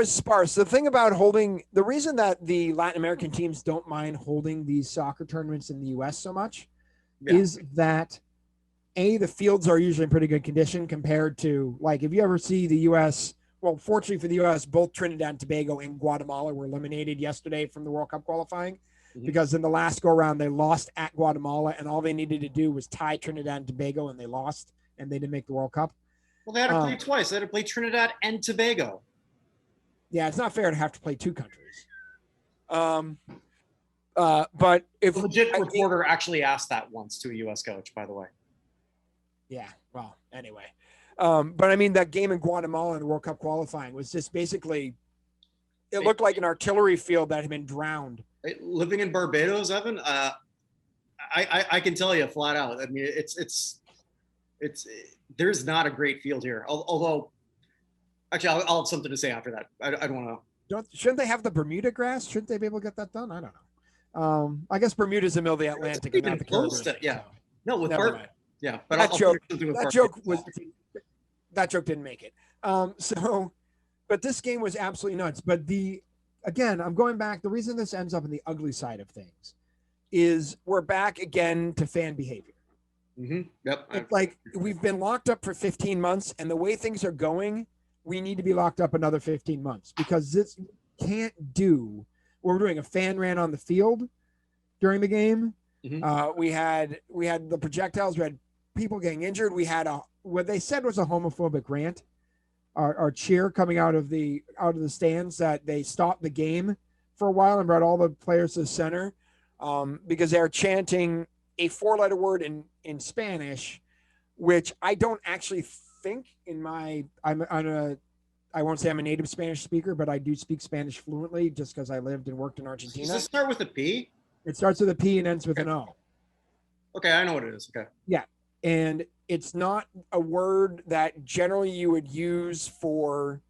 sparse. The thing about the reason that the Latin American teams don't mind holding these soccer tournaments in the U.S. so much is that the fields are usually in pretty good condition compared to, like, if you ever see the U.S. Well, fortunately for the U.S., both Trinidad and Tobago and Guatemala were eliminated yesterday from the World Cup qualifying because in the last go-around, they lost at Guatemala, and all they needed to do was tie Trinidad and Tobago, and they lost, and they didn't make the World Cup. Well, they had to play twice. They had to play Trinidad and Tobago. Yeah, it's not fair to have to play two countries. But if a legit reporter actually asked that once to a U.S. coach, by the way. Yeah, well, anyway. But I mean, that game in Guatemala in the World Cup qualifying was just basically, it looked like an artillery field that had been drowned. Living in Barbados, Evan, I can tell you flat out. I mean, it's there's not a great field here. Although, actually, I'll have something to say after that. I don't want to. Shouldn't they have the Bermuda grass? Shouldn't they be able to get that done? I don't know. I guess Bermuda's the middle of the Atlantic. And not the Caribbean, yeah. So. No, with yeah, but that joke didn't make it. But this game was absolutely nuts. But again, I'm going back. The reason this ends up in the ugly side of things is we're back again to fan behavior. Mm-hmm. Yep. It's like we've been locked up for 15 months, and the way things are going, we need to be locked up another 15 months because this can't do. We're doing a fan ran on the field during the game. Mm-hmm. We had the projectiles. We had people getting injured. We had what they said was a homophobic rant. Our cheer coming out of the stands that they stopped the game for a while and brought all the players to the center because they're chanting a 4-letter word in Spanish, which I don't actually think I won't say I'm a native Spanish speaker, but I do speak Spanish fluently just because I lived and worked in Argentina. Does it start with a P? It starts with a P and ends with an O. Okay, I know what it is. Okay. Yeah. And it's not a word that generally you would use for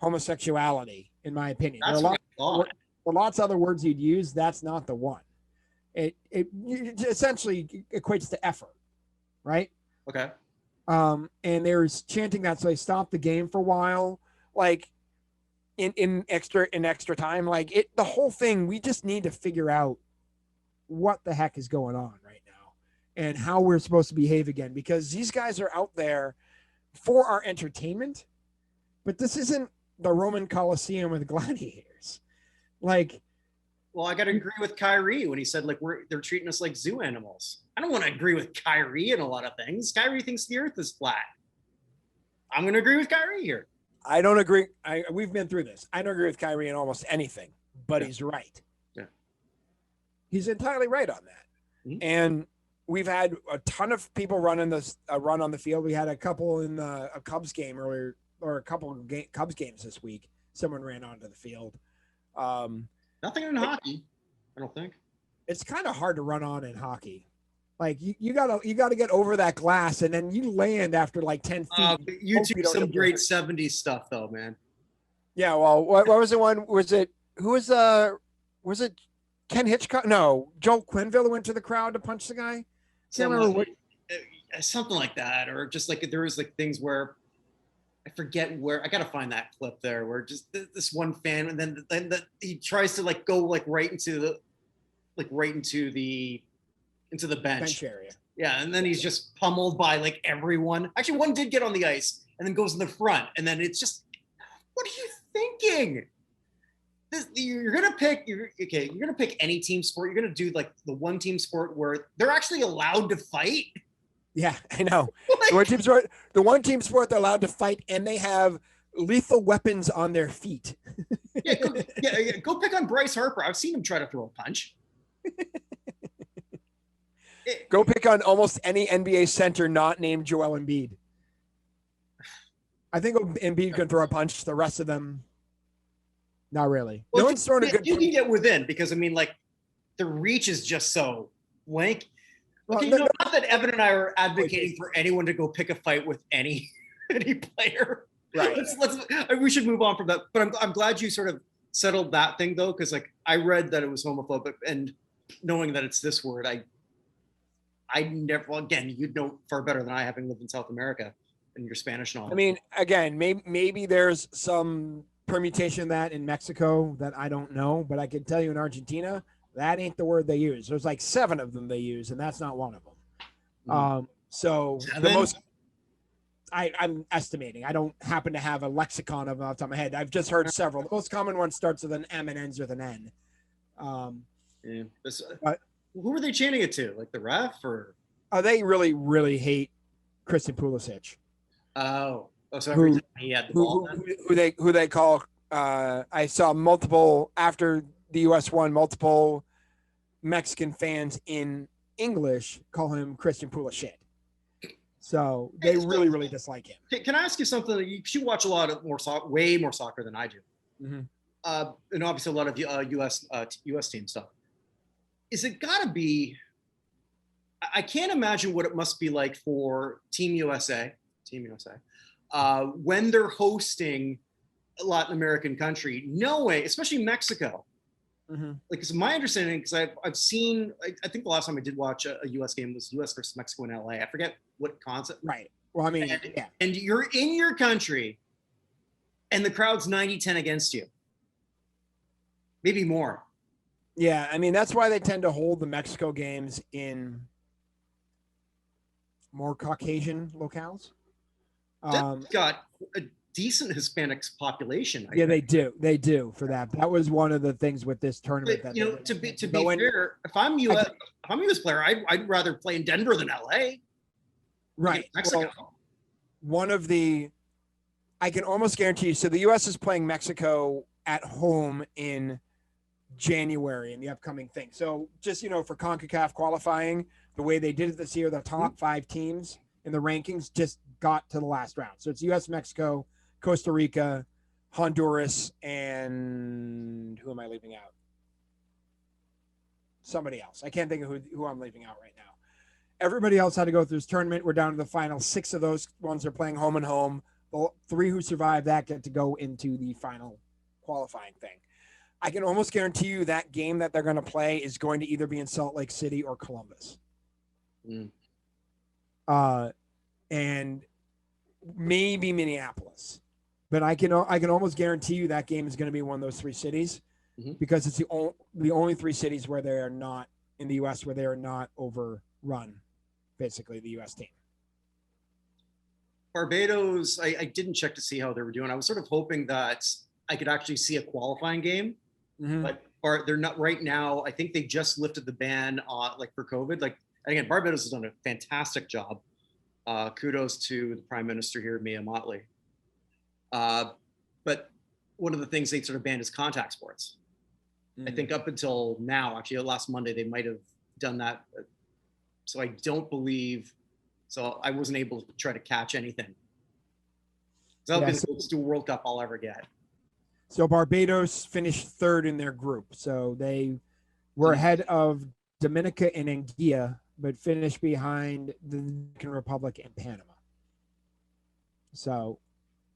homosexuality, in my opinion. There are lots of other words you'd use. That's not the one. It essentially equates to effort, right? Okay. And there's chanting that, so they stopped the game for a while, like in extra time. Like the whole thing, we just need to figure out what the heck is going on right now and how we're supposed to behave again, because these guys are out there for our entertainment, but this isn't the Roman Colosseum with gladiators. Like, well, I got to agree with Kyrie when he said, like, they're treating us like zoo animals. I don't want to agree with Kyrie in a lot of things. Kyrie thinks the earth is flat. I'm going to agree with Kyrie here. I don't agree. We've been through this. I don't agree with Kyrie in almost anything, but he's right. Yeah. He's entirely right on that. Mm-hmm. And we've had a ton of people run on the field. We had a couple in a Cubs game earlier, or a couple of Cubs games this week. Someone ran onto the field. Nothing in hockey, I don't think. It's kind of hard to run on in hockey. Like you gotta get over that glass, and then you land after like 10 feet. You do some great 70s stuff though, man. Yeah, well, what was the one? Was it Ken Hitchcock? No, Joel Quenneville went to the crowd to punch the guy. Can't remember what. Something like that, or just like there was like things where I forget where. I gotta find that clip there where just this one fan, and then he tries to like go like right into the bench area. Yeah, and then he's just pummeled by like everyone. Actually, one did get on the ice and then goes in the front, and then it's just, what are you thinking? You're gonna pick any team sport. You're gonna do like the one team sport where they're actually allowed to fight. Yeah, I know. The one team sport they're allowed to fight, and they have lethal weapons on their feet. Go pick on Bryce Harper. I've seen him try to throw a punch. Go pick on almost any NBA center not named Joel Embiid. I think Embiid can throw a punch. The rest of them, not really. Well, no one's throwing a good. You can get within because I mean, like, the reach is just so blank. Okay, not that Evan and I are advocating for anyone to go pick a fight with any any player. Right. We should move on from that. But I'm glad you sort of settled that thing though, because like I read that it was homophobic, and knowing that it's this word, I never. Well, again, you'd know far better than I, having lived in South America and your Spanish knowledge. I mean, again, maybe there's some permutation of that in Mexico that I don't know, but I can tell you in Argentina, that ain't the word they use. There's like 7 of them they use, and that's not one of them. So 7? the most, I'm estimating. I don't happen to have a lexicon of them off the top of my head. I've just heard several. The most common one starts with an M and ends with an N. But who were they chanting it to? Like the ref, or? They really, really hate Christian Pulisic. So every time he had the ball. Who they call? I saw multiple after the U.S. won. Multiple Mexican fans in English call him Christian Pulisic. So they really, really dislike him. Can I ask you something? You watch a lot of way more soccer than I do, and obviously a lot of U.S. team stuff. Is it got to be? I can't imagine what it must be like for Team USA, when they're hosting a Latin American country, knowing, especially Mexico. Like, it's my understanding, because I've seen, I think the last time I did watch a U.S. game was U.S. versus Mexico in L.A. I forget what concept. Right. Well, I mean, and you're in your country, and the crowd's 90-10 against you, maybe more. Yeah, I mean, that's why they tend to hold the Mexico games in more Caucasian locales. They've got a decent Hispanic population. Yeah, they do for that. That was one of the things with this tournament. But, to be fair, if I'm a US player, I'd rather play in Denver than LA. Right. Mexico. Well, one of the, I can almost guarantee you. So the U.S. is playing Mexico at home in January in the upcoming thing. So just, for CONCACAF qualifying, the way they did it this year, the top 5 teams in the rankings just got to the last round. So it's U.S., Mexico, Costa Rica, Honduras, and who am I leaving out? Somebody else. I can't think of who I'm leaving out right now. Everybody else had to go through this tournament. We're down to the final 6 of those ones are playing home and home. The 3 who survive that get to go into the final qualifying thing. I can almost guarantee you that game that they're going to play is going to either be in Salt Lake City or Columbus. And maybe Minneapolis. But I can almost guarantee you that game is going to be one of those 3 cities, because it's the only 3 cities where they are not in the U.S. where they are not overrun, basically, the U.S. team. Barbados, I didn't check to see how they were doing. I was sort of hoping that I could actually see a qualifying game, but they're not right now. I think they just lifted the ban for COVID. Like, again, Barbados has done a fantastic job. Kudos to the Prime Minister here, Mia Mottley. But one of the things they sort of banned is contact sports. I think up until now, actually last Monday, they might have done that. So I don't believe, so I wasn't able to try to catch anything. So that'll be the closest to a World Cup I'll ever get. So Barbados finished 3rd in their group. So they were ahead of Dominica and Anguilla, but finished behind the Dominican Republic and Panama. So,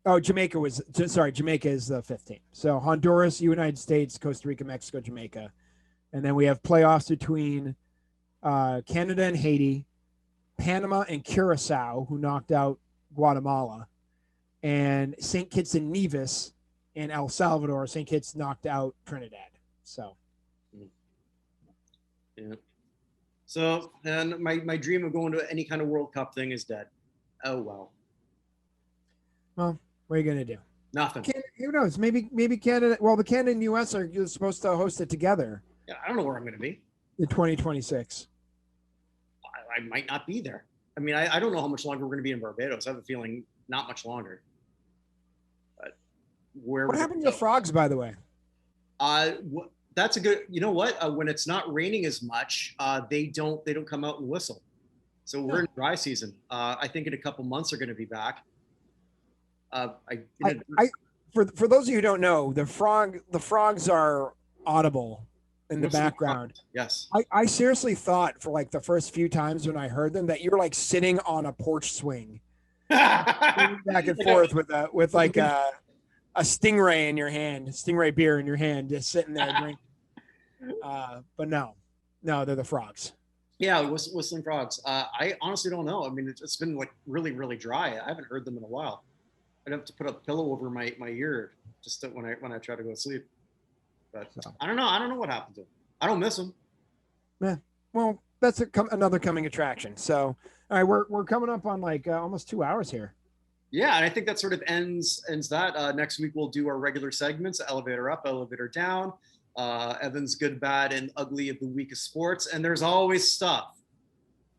Jamaica is the 5th team. So Honduras, United States, Costa Rica, Mexico, Jamaica. And then we have playoffs between Canada and Haiti, Panama and Curacao, who knocked out Guatemala, and St. Kitts and Nevis in El Salvador. St. Kitts knocked out Trinidad. So, yeah. So, and my dream of going to any kind of World Cup thing is dead. Oh well. Well, what are you gonna do? Nothing. Who knows? Maybe Canada. Well, the Canada and U.S. are supposed to host it together. Yeah, I don't know where I'm gonna be. In 2026. I might not be there. I mean, I don't know how much longer we're gonna be in Barbados. I have a feeling not much longer. But what happened to the frogs, by the way? That's a good. You know what? When it's not raining as much, they don't come out and whistle. So we're in dry season. I think in a couple months they're going to be back. For those of you who don't know, the frogs are audible in the background. Yes. I seriously thought for like the first few times when I heard them that you were like sitting on a porch swing back and forth with like a stingray in your hand, stingray beer in your hand, just sitting there drinking. But no, they're the frogs. Yeah, whistling frogs. I honestly don't know. I mean, it's been like really, really dry. I haven't heard them in a while. I'd have to put a pillow over my ear just when I try to go to sleep. But I don't know. I don't know what happened to them. I don't miss them. Yeah. Well, that's another coming attraction. So, all right, we're coming up on like almost 2 hours here. Yeah, and I think that sort of ends that. Next week we'll do our regular segments: elevator up, elevator down, Evan's good, bad, and ugly of the week of sports. And there's always stuff.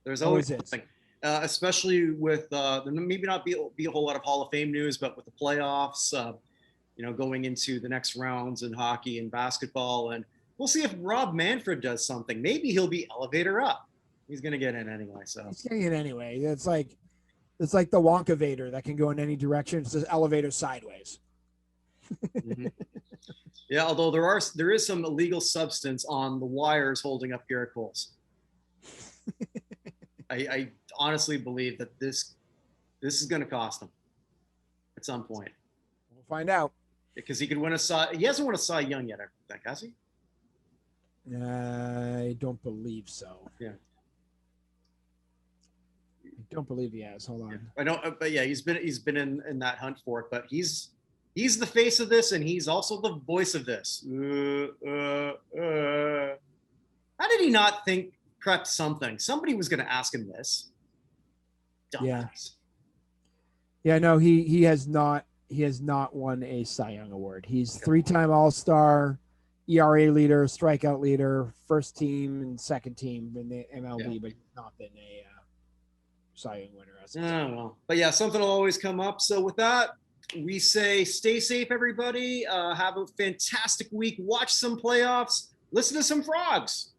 There's always something, especially with there maybe not be a whole lot of Hall of Fame news, but with the playoffs, going into the next rounds in hockey and basketball, and we'll see if Rob Manfred does something. Maybe he'll be elevator up. He's gonna get in anyway. So he's gonna get anyway. It's like the Wonka Vader that can go in any direction. It's the elevator sideways. Mm-hmm. Yeah, although there is some illegal substance on the wires holding up Gerrit Cole's. I honestly believe that this is going to cost him at some point. We'll find out. Because he could win a Cy. He hasn't won a Cy Young yet, I think, has he? I don't believe so. Yeah. I don't believe he has. Hold on. Yeah. I don't. But yeah, he's been in that hunt for it. But he's the face of this, and he's also the voice of this. How did he not think prep something? Somebody was going to ask him this. Dumbass. Yeah. No, he has not. He has not won a Cy Young award. He's 3-time All-Star, ERA leader, strikeout leader, first team and second team in the MLB, but not been a Cy Young winner. Oh, well. But yeah, something will always come up. So with that, we say stay safe, everybody. Have a fantastic week. Watch some playoffs. Listen to some frogs.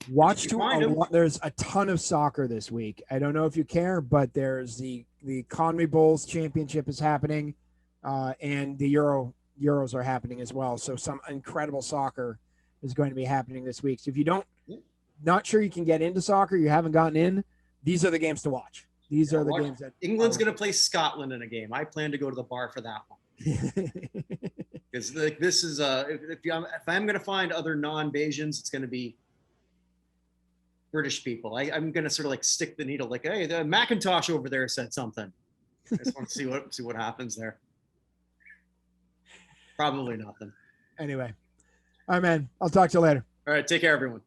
There's a ton of soccer this week. I don't know if you care, but there's the Conway Bowls Championship is happening, and the Euros are happening as well. So some incredible soccer is going to be happening this week. So if you not sure you can get into soccer, you haven't gotten in, these are the games to watch. These are the games that England's going to play Scotland in a game. I plan to go to the bar for that one. Because this is if I'm going to find other non-Bajans, it's going to be British people. I'm going to sort of like stick the needle, like, hey, the Macintosh over there said something. I just want to see what happens there. Probably nothing. Anyway, all right, man. I'll talk to you later. All right, take care, everyone.